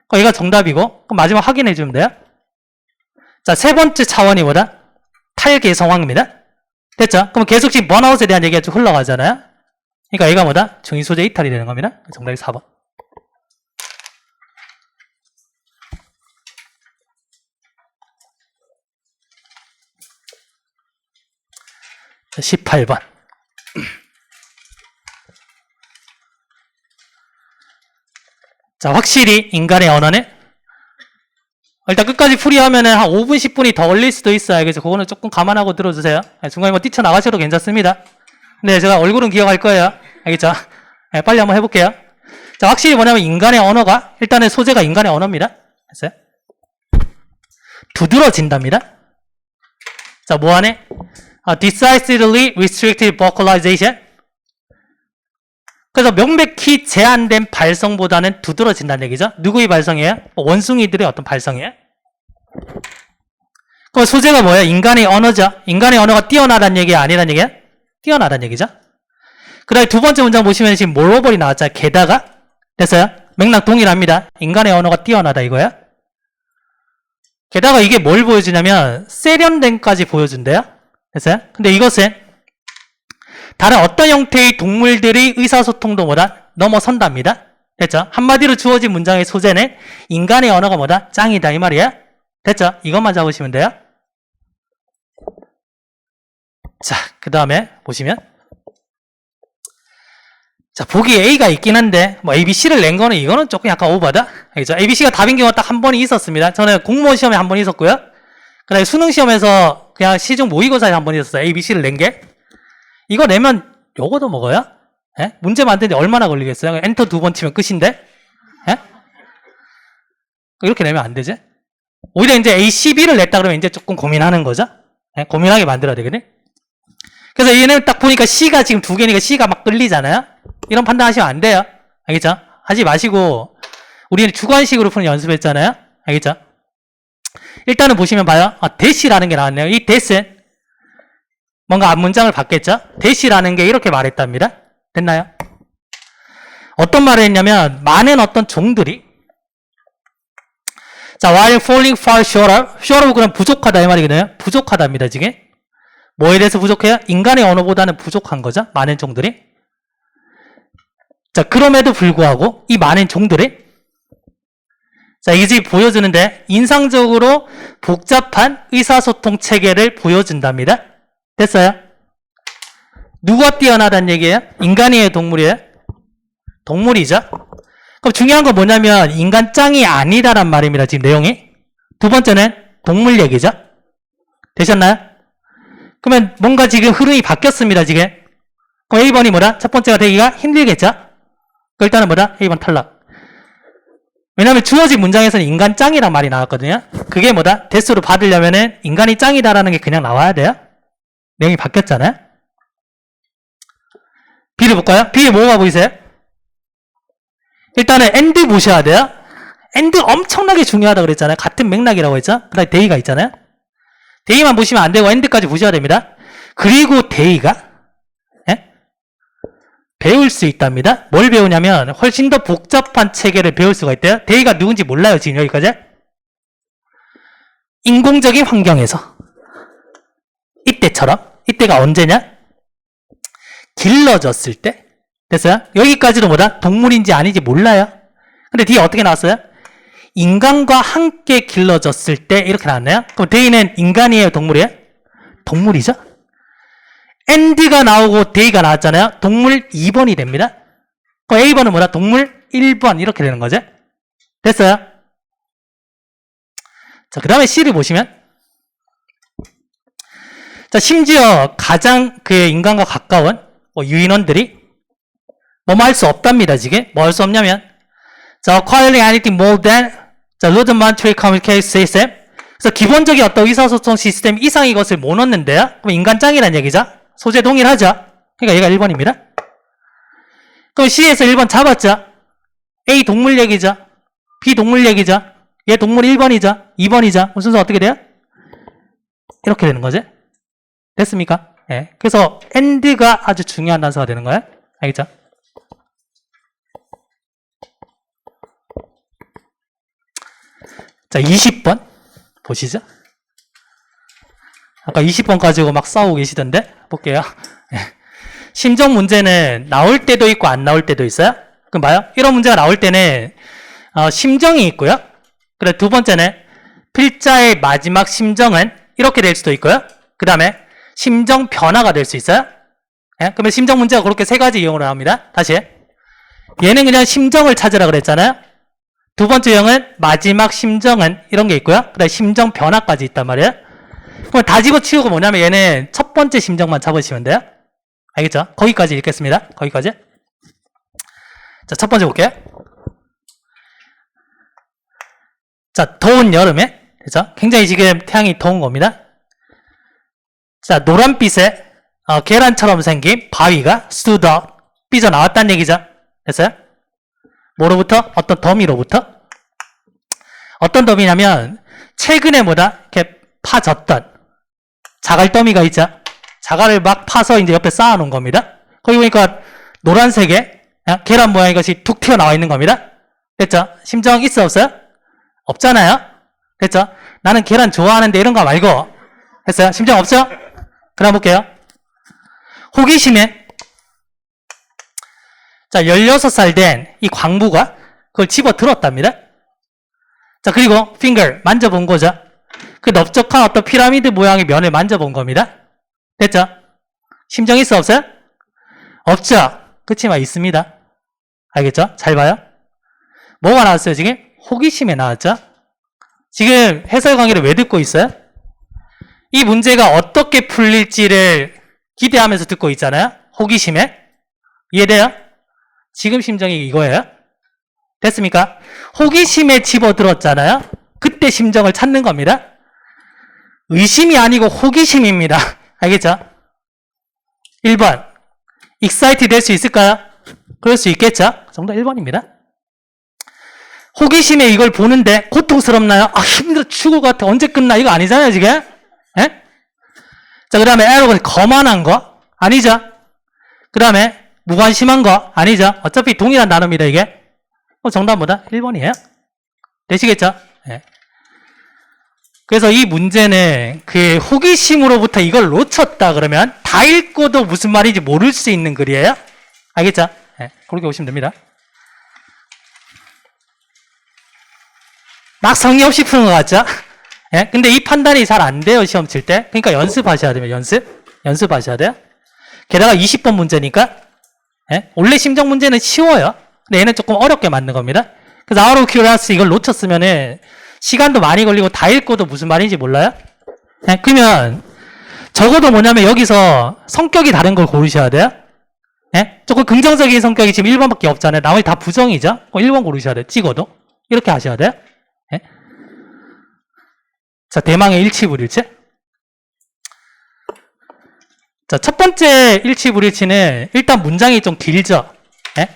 그럼 얘가 정답이고, 그럼 마지막 확인해주면 돼요. 자, 세 번째 차원이 뭐다? 탈개성황입니다. 됐죠? 그럼 계속 지금 번아웃에 대한 얘기가 좀 흘러가잖아요? 그러니까 얘가 뭐다? 중위 소재 이탈이 되는 겁니다. 정답이 4번. 자, 18번. 자, 확실히 인간의 언어는 일단 끝까지 풀이하면은 한 5분, 10분이 더 걸릴 수도 있어요. 그래서 그거는 조금 감안하고 들어주세요. 중간에 뭐 뛰쳐나가셔도 괜찮습니다. 네, 제가 얼굴은 기억할 거예요. 알겠죠? 네, 빨리 한번 해볼게요. 자, 확실히 뭐냐면 인간의 언어가, 일단은 소재가 인간의 언어입니다. 됐어요? 두드러진답니다. 자, 뭐 하네? decisively restricted vocalization. 그래서 명백히 제한된 발성보다는 두드러진다는 얘기죠. 누구의 발성이에요? 원숭이들의 어떤 발성이에요? 그럼 소재가 뭐예요? 인간의 언어죠. 인간의 언어가 뛰어나다는 얘기야? 아니라는 얘기야? 뛰어나다는 얘기죠. 그 다음에 두 번째 문장 보시면 지금 moreover이 나왔잖아요. 게다가. 됐어요? 맥락 동일합니다. 인간의 언어가 뛰어나다 이거야. 게다가 이게 뭘 보여주냐면 세련됨까지 보여준대요. 됐어요? 근데 이것은 다른 어떤 형태의 동물들의 의사소통도 뭐다? 넘어선답니다. 됐죠? 한마디로 주어진 문장의 소재는 인간의 언어가 뭐다? 짱이다 이 말이야. 됐죠? 이것만 잡으시면 돼요. 자, 그 다음에 보시면 자, 보기 A가 있긴 한데 뭐 ABC를 낸 거는 이거는 조금 약간 오버다. 알겠죠? ABC가 답인 경우가 딱 한 번이 있었습니다. 저는 공무원 시험에 한 번 있었고요. 그 다음에 수능 시험에서 그냥 시중 모의고사에 한 번 있었어요. ABC를 낸 게. 이거 내면 요거도 먹어요? 예? 문제 만드는데 얼마나 걸리겠어요? 엔터 2번 치면 끝인데? 예? 이렇게 내면 안 되지? 오히려 이제 A, C, B를 냈다 그러면 이제 조금 고민하는 거죠? 예? 고민하게 만들어야 되거든? 그래서 얘는 딱 보니까 C가 지금 두 개니까 C가 막 끌리잖아요? 이런 판단하시면 안 돼요. 알겠죠? 하지 마시고, 우리는 주관식으로 푸는 연습했잖아요? 알겠죠? 일단은 보시면 봐요. 대시라는 게 나왔네요. 이 대시는 뭔가 앞문장을 받겠죠? 대시라는 게 이렇게 말했답니다. 됐나요? 어떤 말을 했냐면, 많은 어떤 종들이, 자, while falling far short of 그럼 부족하다 이 말이거든요. 부족하답니다, 지금. 뭐에 대해서 부족해요? 인간의 언어보다는 부족한 거죠. 많은 종들이. 자, 그럼에도 불구하고 이 많은 종들이, 자, 이게 지금 보여주는데 인상적으로 복잡한 의사소통 체계를 보여준답니다. 됐어요? 누가 뛰어나다는 얘기예요? 인간이에요, 동물이에요? 동물이죠. 그럼 중요한 건 뭐냐면 인간 짱이 아니다란 말입니다. 지금 내용이. 두 번째는 동물 얘기죠. 되셨나요? 그러면 뭔가 지금 흐름이 바뀌었습니다. 지금. 그럼 A번이 뭐다? 첫 번째가 되기가 힘들겠죠? 일단은 뭐다? A번 탈락. 왜냐하면 주어진 문장에서는 인간 짱이란 말이 나왔거든요. 그게 뭐다? 대수로 받으려면은 인간이 짱이다라는 게 그냥 나와야 돼요. 내용이 바뀌었잖아요. B를 볼까요? B에 뭐가 보이세요? 일단은 and 보셔야 돼요. and 엄청나게 중요하다 그랬잖아요. 같은 맥락이라고 했죠. 그 다음에 day가 있잖아요. day만 보시면 안 되고 and까지 보셔야 됩니다. 그리고 day가 배울 수 있답니다. 뭘 배우냐면 훨씬 더 복잡한 체계를 배울 수가 있대요. day가 누군지 몰라요. 지금 여기까지. 인공적인 환경에서 이때처럼, 이때가 언제냐? 길러졌을 때. 됐어요? 여기까지도 뭐다? 동물인지 아닌지 몰라요. 근데 뒤에 어떻게 나왔어요? 인간과 함께 길러졌을 때 이렇게 나왔나요? 그럼 day는 인간이에요? 동물이에요? 동물이죠? and가 나오고 day가 나왔잖아요. 동물 2번이 됩니다. 그럼 A번은 뭐다? 동물 1번 이렇게 되는 거죠. 됐어요? 자, 그 다음에 C를 보시면, 자, 심지어 가장 그 인간과 가까운 유인원들이 뭐뭐 할 수 없답니다. 지금 뭐 할 수 없냐면, 자, acquiring anything more than 자, rudimentary communication system. 그래서 기본적인 어떤 의사소통 시스템 이상 이것을 못 얻는데요. 그럼 인간 짱이란 얘기죠. 소재 동일하죠. 그러니까 얘가 1번입니다. 그럼 C에서 1번 잡았죠. A 동물 얘기죠. B 동물 얘기죠. 얘 동물 1번이죠. 2번이죠. 순서 어떻게 돼요? 이렇게 되는 거죠. 됐습니까? 예. 그래서 and가 아주 중요한 단서가 되는 거예요. 알겠죠? 자, 20번 보시죠. 아까 20번 가지고 막 싸우고 계시던데 볼게요. 심정 문제는 나올 때도 있고 안 나올 때도 있어요. 그럼 봐요. 이런 문제가 나올 때는 심정이 있고요. 그래, 두 번째는 필자의 마지막 심정은 이렇게 될 수도 있고요. 그 다음에 심정 변화가 될 수 있어요. 예? 그러면 심정 문제가 그렇게 세 가지 이용으로 나옵니다. 다시. 얘는 그냥 심정을 찾으라 그랬잖아요. 두 번째 유형은 마지막 심정은 이런 게 있고요. 그 다음에 심정 변화까지 있단 말이에요. 그럼 다 집어치우고 뭐냐면 얘는 첫 번째 심정만 잡으시면 돼요. 알겠죠? 거기까지 읽겠습니다. 거기까지. 자, 첫 번째 볼게요. 자, 더운 여름에, 그죠? 굉장히 지금 태양이 더운 겁니다. 자, 노란빛에 계란처럼 생긴 바위가 stood up, 삐져나왔다는 얘기죠. 됐어요? 뭐로부터? 어떤 더미로부터? 어떤 더미냐면 최근에 뭐다? 이렇게 파졌던 자갈더미가 있죠. 자갈을 막 파서 이제 옆에 쌓아놓은 겁니다. 거기 보니까 노란색의 계란 모양의 것이 툭 튀어나와 있는 겁니다. 됐죠? 심정 있어 없어요? 없잖아요. 됐죠? 나는 계란 좋아하는데 이런 거 말고. 됐어요? 심정 없죠? 그럼 볼게요. 호기심에 자, 16살 된 이 광부가 그걸 집어 들었답니다. 자, 그리고 finger 만져본 거죠. 그 넓적한 어떤 피라미드 모양의 면을 만져본 겁니다. 됐죠? 심정 있어 없어요? 없죠? 그치만 있습니다. 알겠죠? 잘 봐요. 뭐가 나왔어요 지금? 호기심에 나왔죠? 지금 해설 강의를 왜 듣고 있어요? 이 문제가 어떻게 풀릴지를 기대하면서 듣고 있잖아요. 호기심에. 이해돼요? 지금 심정이 이거예요. 됐습니까? 호기심에 집어들었잖아요. 그때 심정을 찾는 겁니다. 의심이 아니고 호기심입니다. 알겠죠? 1번. excited 될 수 있을까요? 그럴 수 있겠죠? 정답 1번입니다. 호기심에 이걸 보는데 고통스럽나요? 아, 힘들어 죽을 것 같아. 언제 끝나? 이거 아니잖아요, 지금? 예? 자, 그 다음에 에러가 거만한 거? 아니죠? 그 다음에 무관심한 거? 아니죠? 어차피 동일한 단어입니다, 이게. 정답보다 1번이에요. 되시겠죠? 예. 그래서 이 문제는 그 호기심으로부터 이걸 놓쳤다 그러면 다 읽고도 무슨 말인지 모를 수 있는 글이에요. 알겠죠? 예. 그렇게 보시면 됩니다. 막 성의 없이 푸는 것 같죠? 예? 근데 이 판단이 잘 안 돼요, 시험 칠 때. 그러니까 연습하셔야 돼요, 연습하셔야 돼요. 게다가 20번 문제니까, 예? 원래 심정 문제는 쉬워요. 근데 얘는 조금 어렵게 만든 겁니다. 그래서 out of curiosity 이걸 놓쳤으면은 시간도 많이 걸리고 다 읽고도 무슨 말인지 몰라요? 예? 그러면 적어도 뭐냐면 여기서 성격이 다른 걸 고르셔야 돼요. 예? 조금 긍정적인 성격이 지금 1번밖에 없잖아요. 나머지 다 부정이죠? 1번 고르셔야 돼요, 찍어도. 이렇게 하셔야 돼요. 예? 자, 대망의 일치불일치. 자, 첫 번째 일치불일치는 일단 문장이 좀 길죠. 예?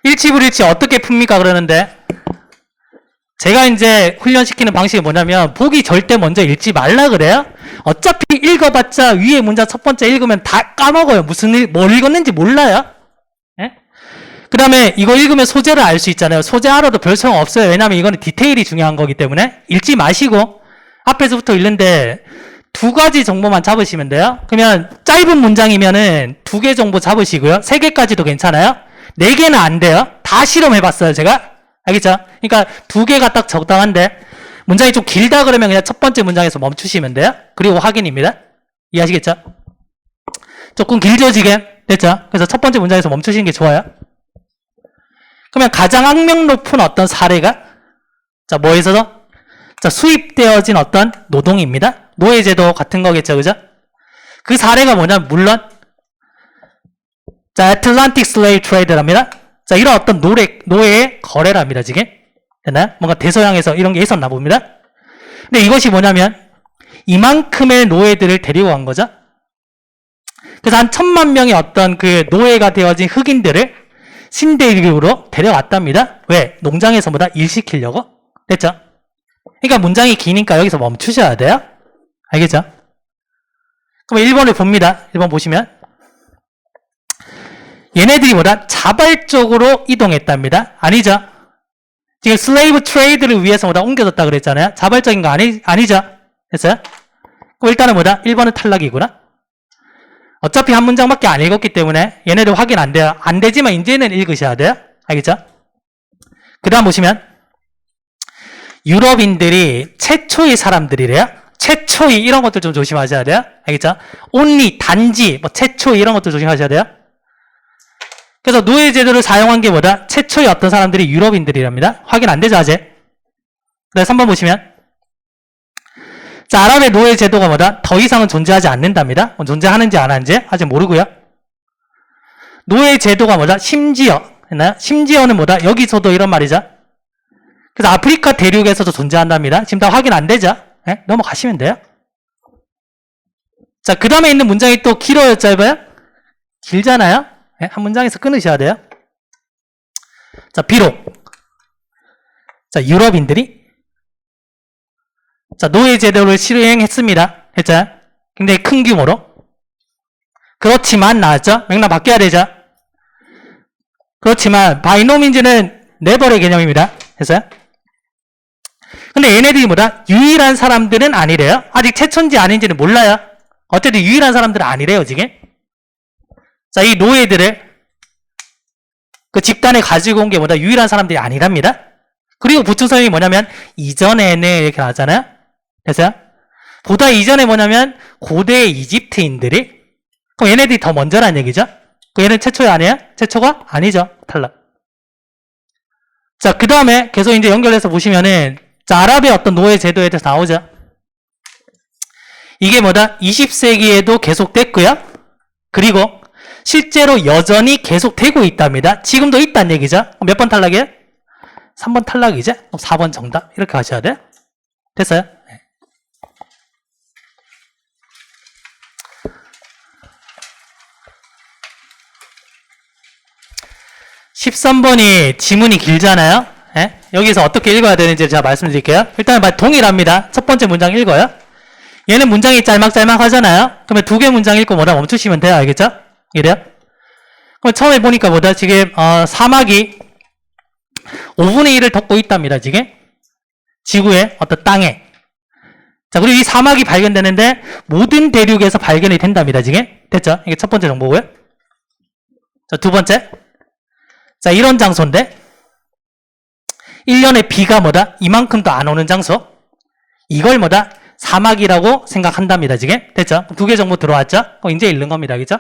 일치불일치 어떻게 풉니까? 그러는데 제가 이제 훈련시키는 방식이 뭐냐면 보기 절대 먼저 읽지 말라 그래요. 어차피 읽어봤자 위에 문장 첫 번째 읽으면 다 까먹어요. 뭘 읽었는지 몰라요. 예? 그 다음에 이거 읽으면 소재를 알 수 있잖아요. 소재 알아도 별 소용 없어요. 왜냐하면 이거는 디테일이 중요한 거기 때문에 읽지 마시고 앞에서부터 읽는데 2가지 정보만 잡으시면 돼요. 그러면 짧은 문장이면은 2개 정보 잡으시고요. 3개까지도 괜찮아요. 4개는 안 돼요. 다 실험해봤어요, 제가. 알겠죠? 그러니까 2개가 딱 적당한데 문장이 좀 길다 그러면 그냥 첫 번째 문장에서 멈추시면 돼요. 그리고 확인입니다. 이해하시겠죠? 조금 길죠, 지금? 됐죠? 그래서 첫 번째 문장에서 멈추시는 게 좋아요. 그러면 가장 악명 높은 어떤 사례가 자, 뭐에서? 자, 수입되어진 어떤 노동입니다. 노예제도 같은 거겠죠, 그죠? 그 사례가 뭐냐면 물론 자, Atlantic Slave Trade랍니다. 자, 이런 어떤 노예의 거래랍니다, 지금. 됐나요? 뭔가 대서양에서 이런 게 있었나 봅니다. 근데 이것이 뭐냐면 이만큼의 노예들을 데리고 간 거죠. 그래서 한 1000만 명의 어떤 그 노예가 되어진 흑인들을 신대륙으로 데려왔답니다. 왜? 농장에서 보다 일 시키려고? 됐죠? 그러니까 문장이 기니까 여기서 멈추셔야 돼요. 알겠죠? 그럼 1번을 봅니다. 1번 보시면 얘네들이 뭐다? 자발적으로 이동했답니다. 아니죠? 지금 슬레이브 트레이드를 위해서 뭐다? 옮겨졌다 그랬잖아요. 자발적인 거 아니죠? 됐어요? 그럼 일단은 뭐다? 1번은 탈락이구나. 어차피 한 문장밖에 안 읽었기 때문에 얘네들 확인 안 돼요. 안 되지만 이제는 읽으셔야 돼요. 알겠죠? 그 다음 보시면 유럽인들이 최초의 사람들이래요. 최초의 이런 것들 좀 조심하셔야 돼요. 알겠죠? only, 단지, 뭐 최초의 이런 것들 조심하셔야 돼요. 그래서 노예제도를 사용한 게 뭐다? 최초의 어떤 사람들이 유럽인들이랍니다. 확인 안 되죠, 아직? 그래서 3번 보시면 자, 아랍의 노예제도가 뭐다? 더 이상은 존재하지 않는답니다. 존재하는지 안 하는지 아직 모르고요. 노예제도가 뭐다? 심지어, 했나요? 심지어는 뭐다? 여기서도 이런 말이죠. 그래서 아프리카 대륙에서도 존재한답니다. 지금 다 확인 안 되죠? 네? 넘어가시면 돼요. 자, 그 다음에 있는 문장이 또 길어요, 짧아요? 길잖아요? 네? 한 문장에서 끊으셔야 돼요. 자, 비록 자, 유럽인들이 자, 노예제도를 실행했습니다. 했죠? 굉장히 큰 규모로. 그렇지만 나왔죠? 맥락 바뀌어야 되죠? 그렇지만 바이노민즈는 네버의 개념입니다. 됐어요? 근데 얘네들이 뭐다? 유일한 사람들은 아니래요. 아직 최초인지 아닌지는 몰라요. 어쨌든 유일한 사람들은 아니래요, 지금. 자, 이 노예들을 그 집단에 가지고 온 게 뭐다? 유일한 사람들이 아니랍니다. 그리고 보충성이 뭐냐면 이전에는 이렇게 나왔잖아요. 됐어요? 보다 이전에 뭐냐면 고대 이집트인들이 그럼 얘네들이 더 먼저란 얘기죠? 그 얘는 최초이 아니에요? 최초가 아니죠. 탈락. 자, 그 다음에 계속 이제 연결해서 보시면은 자, 아랍의 어떤 노예 제도에 대해서 나오죠. 이게 뭐다? 20세기에도 계속됐고요. 그리고 실제로 여전히 계속되고 있답니다. 지금도 있다는 얘기죠. 몇 번 탈락이에요? 3번 탈락이죠? 그럼 4번 정답. 이렇게 하셔야 돼요. 됐어요? 네. 13번이 지문이 길잖아요. 예? 여기서 어떻게 읽어야 되는지 제가 말씀드릴게요. 일단 동일합니다. 첫 번째 문장 읽어요. 얘는 문장이 짤막짤막 하잖아요. 그러면 두 개 문장 읽고 뭐다 멈추시면 돼요. 알겠죠? 이래요? 그럼 처음에 보니까 뭐다? 지금 사막이 5분의 1을 덮고 있답니다. 지금 지구의 어떤 땅에. 자, 그리고 이 사막이 발견되는데 모든 대륙에서 발견이 된답니다. 지금 됐죠? 이게 첫 번째 정보고요. 자, 두 번째. 자, 이런 장소인데 1년에 비가 뭐다? 이만큼도 안 오는 장소. 이걸 뭐다? 사막이라고 생각한답니다. 지금 됐죠? 두 개 정보 들어왔죠? 이제 읽는 겁니다. 알겠죠?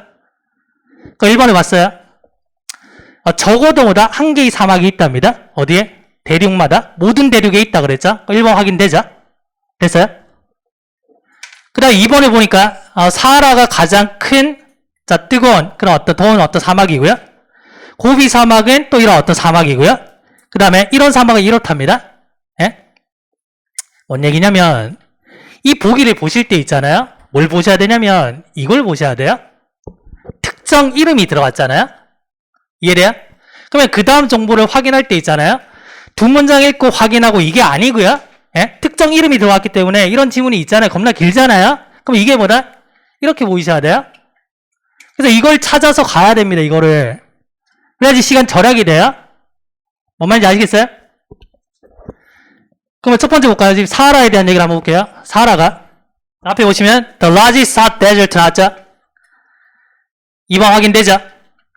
그 1번에 봤어요. 적어도 뭐다? 한 개의 사막이 있답니다. 어디에? 대륙마다. 모든 대륙에 있다 그랬죠? 1번 확인되죠? 됐어요? 그 다음 2번에 보니까 사하라가 가장 큰 자, 뜨거운 그런 어떤 더운 어떤 사막이고요. 고비 사막은 또 이런 어떤 사막이고요. 그 다음에 이런 사막은 이렇답니다. 예? 뭔 얘기냐면 이 보기를 보실 때 있잖아요. 뭘 보셔야 되냐면 이걸 보셔야 돼요. 특정 이름이 들어갔잖아요. 이해돼요? 그러면 그 다음 정보를 확인할 때 있잖아요. 두 문장 읽고 확인하고 이게 아니고요. 예? 특정 이름이 들어갔기 때문에 이런 지문이 있잖아요. 겁나 길잖아요. 그럼 이게 뭐다? 이렇게 보이셔야 돼요. 그래서 이걸 찾아서 가야 됩니다. 이거를. 그래야지 시간 절약이 돼요. 뭔 말인지 아시겠어요? 그러면 첫 번째 볼까요? 지금 사하라에 대한 얘기를 한번 볼게요. 사하라가 앞에 보시면 The largest hot desert 나왔죠? 2번 확인되죠?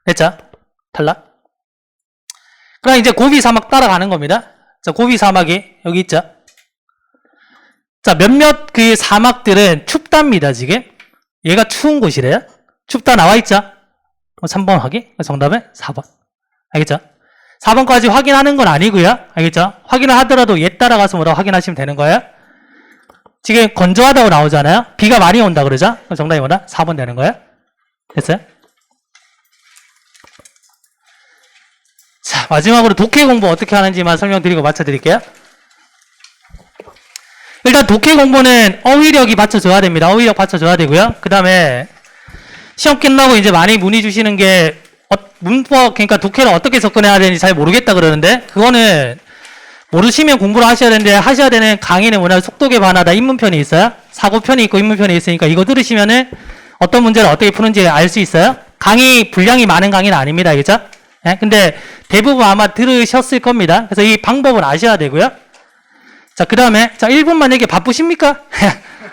됐죠? 탈락. 그럼 이제 고비 사막 따라가는 겁니다. 자, 고비 사막이 여기 있죠? 자, 몇몇 그 사막들은 춥답니다, 지금. 얘가 추운 곳이래요. 춥다 나와 있죠? 그럼 3번 확인. 정답은 4번. 알겠죠? 4번까지 확인하는 건 아니고요. 알겠죠? 확인을 하더라도 얘 따라가서 뭐라고 확인하시면 되는 거예요. 지금 건조하다고 나오잖아요. 비가 많이 온다 그러죠? 그럼 정답이 뭐다? 4번 되는 거예요. 됐어요? 자, 마지막으로 독해 공부 어떻게 하는지만 설명드리고 마쳐드릴게요. 일단 독해 공부는 어휘력이 받쳐줘야 됩니다. 어휘력 받쳐줘야 되고요. 그 다음에 시험 끝나고 이제 많이 문의 주시는 게 문법, 그러니까 독해를 어떻게 접근해야 되는지 잘 모르겠다 그러는데 그거는 모르시면 공부를 하셔야 되는데 하셔야 되는 강의는 뭐냐 속독에 반하다 입문편이 있어요. 사고편이 있고 입문편이 있으니까 이거 들으시면은 어떤 문제를 어떻게 푸는지 알 수 있어요. 강의 분량이 많은 강의는 아닙니다. 알겠죠? 예? 근데 대부분 아마 들으셨을 겁니다. 그래서 이 방법을 아셔야 되고요. 자, 그 다음에 자 1분만 얘기 바쁘십니까?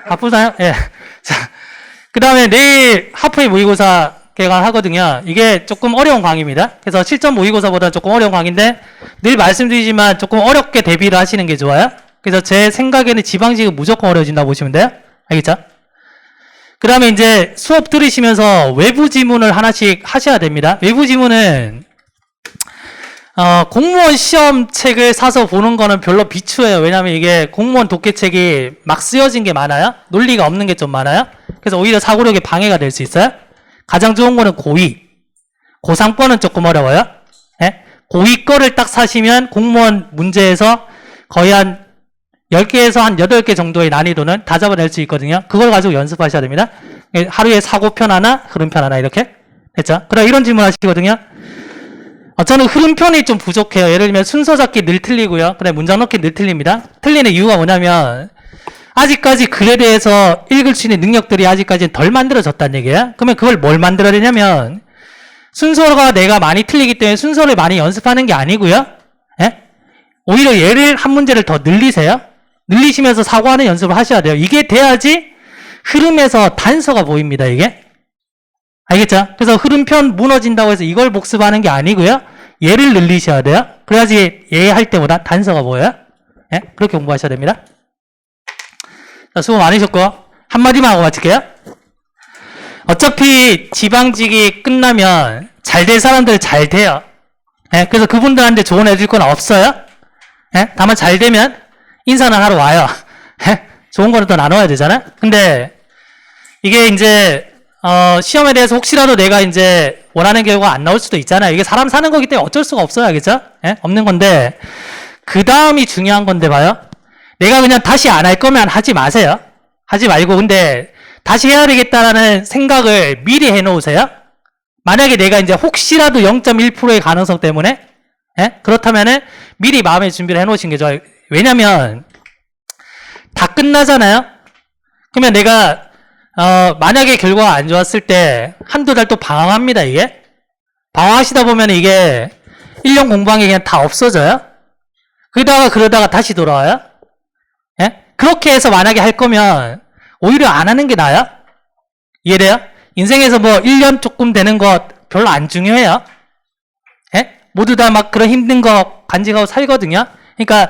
바쁘나요? 예. 자, 그 다음에 내일 하프웨이 모의고사 개강하거든요. 이게 조금 어려운 강의입니다. 그래서 실전 모의고사보다 조금 어려운 강의인데 늘 말씀드리지만 조금 어렵게 대비를 하시는 게 좋아요. 그래서 제 생각에는 지방직은 무조건 어려워진다고 보시면 돼요. 알겠죠? 그 다음에 이제 수업 들으시면서 외부 지문을 하나씩 하셔야 됩니다. 외부 지문은 공무원 시험 책을 사서 보는 거는 별로 비추해요. 왜냐면 이게 공무원 독해책이 막 쓰여진 게 많아요. 논리가 없는 게 좀 많아요. 그래서 오히려 사고력에 방해가 될 수 있어요. 가장 좋은 거는 고2. 고3 거는 조금 어려워요. 예? 고2 거를 딱 사시면 공무원 문제에서 거의 한 10개에서 한 8개 정도의 난이도는 다 잡아낼 수 있거든요. 그걸 가지고 연습하셔야 됩니다. 하루에 사고편 하나, 흐름편 하나 이렇게. 됐죠? 그럼 이런 질문 하시거든요. 저는 흐름편이 좀 부족해요. 예를 들면 순서 잡기 늘 틀리고요. 그다음에 문장 넣기 늘 틀립니다. 틀리는 이유가 뭐냐면 아직까지 글에 대해서 읽을 수 있는 능력들이 아직까지는 덜 만들어졌다는 얘기예요. 그러면 그걸 뭘 만들어야 되냐면 순서가 내가 많이 틀리기 때문에 순서를 많이 연습하는 게 아니고요. 예? 오히려 얘를 한 문제를 더 늘리세요. 늘리시면서 사고하는 연습을 하셔야 돼요. 이게 돼야지 흐름에서 단서가 보입니다. 이게. 알겠죠? 그래서 흐름편 무너진다고 해서 이걸 복습하는 게 아니고요. 얘를 늘리셔야 돼요. 그래야지 얘 할 때보다 단서가 보여요. 예? 그렇게 공부하셔야 됩니다. 자, 수고 많으셨고 한마디만 하고 마칠게요. 어차피 지방직이 끝나면 잘 될 사람들 잘 돼요. 예? 그래서 그분들한테 조언해 줄 건 없어요. 예? 다만 잘 되면 인사는 하러 와요. 예? 좋은 거는 또 나눠야 되잖아요. 근데 이게 이제 시험에 대해서 혹시라도 내가 이제 원하는 결과가 안 나올 수도 있잖아요. 이게 사람 사는 거기 때문에 어쩔 수가 없어요. 알겠죠? 예? 없는 건데 그 다음이 중요한 건데 봐요. 내가 그냥 다시 안 할 거면 하지 마세요. 하지 말고 근데 다시 해야 되겠다라는 생각을 미리 해놓으세요. 만약에 내가 이제 혹시라도 0.1%의 가능성 때문에, 예? 그렇다면은 미리 마음의 준비를 해놓으신 게 좋아요. 왜냐면, 다 끝나잖아요? 그러면 내가, 만약에 결과가 안 좋았을 때, 한두 달 또 방황합니다, 이게. 방황하시다 보면 이게 1년 공부한 게 그냥 다 없어져요? 그러다가 다시 돌아와요? 예? 그렇게 해서 만약에 할 거면, 오히려 안 하는 게 나아요? 이해돼요? 인생에서 뭐 1년 조금 되는 거 별로 안 중요해요. 예? 모두 다 막 그런 힘든 거 간직하고 살거든요. 그러니까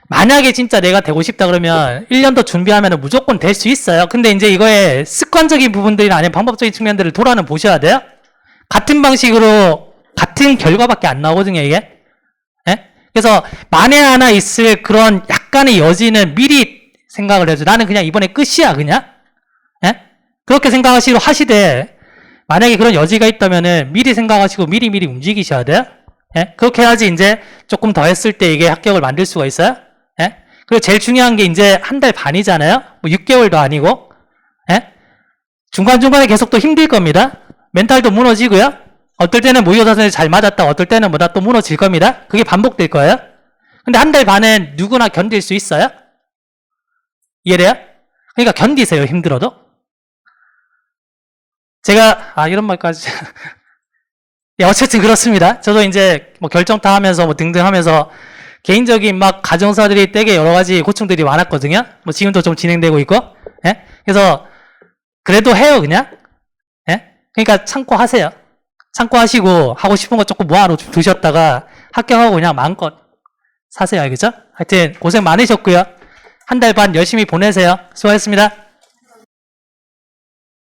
만약에 진짜 내가 되고 싶다 그러면 1년 더 준비하면 무조건 될 수 있어요. 근데 이제 이거의 습관적인 부분들이나 아니면 방법적인 측면들을 돌아는 보셔야 돼요. 같은 방식으로 같은 결과밖에 안 나오거든요, 이게. 예? 그래서 만에 하나 있을 그런 약간의 여지는 미리 생각을 해줘. 나는 그냥 이번에 끝이야, 그냥. 예? 그렇게 생각하시고 하시되, 만약에 그런 여지가 있다면은 미리 생각하시고 미리 움직이셔야 돼요. 예? 그렇게 해야지 이제 조금 더 했을 때 이게 합격을 만들 수가 있어요. 예? 그리고 제일 중요한 게 이제 한 달 반이잖아요. 뭐 6개월도 아니고. 예? 중간중간에 계속 또 힘들 겁니다. 멘탈도 무너지고요. 어떨 때는 모의고사에 잘 맞았다. 어떨 때는 뭐다 또 무너질 겁니다. 그게 반복될 거예요. 근데 한 달 반은 누구나 견딜 수 있어요? 이해돼요? 그러니까 견디세요, 힘들어도. 제가, 이런 말까지. 예, 어쨌든 그렇습니다. 저도 이제 뭐 결정 다 하면서 뭐 등등 하면서 개인적인 막 가정사들이 되게 여러 가지 고충들이 많았거든요. 뭐 지금도 좀 진행되고 있고. 예? 그래서 그래도 해요, 그냥. 예? 그러니까 참고 하세요. 참고 하시고 하고 싶은 거 조금 모아놓 두셨다가 합격하고 그냥 마음껏 사세요. 알겠죠? 하여튼 고생 많으셨고요. 한 달 반 열심히 보내세요. 수고하셨습니다.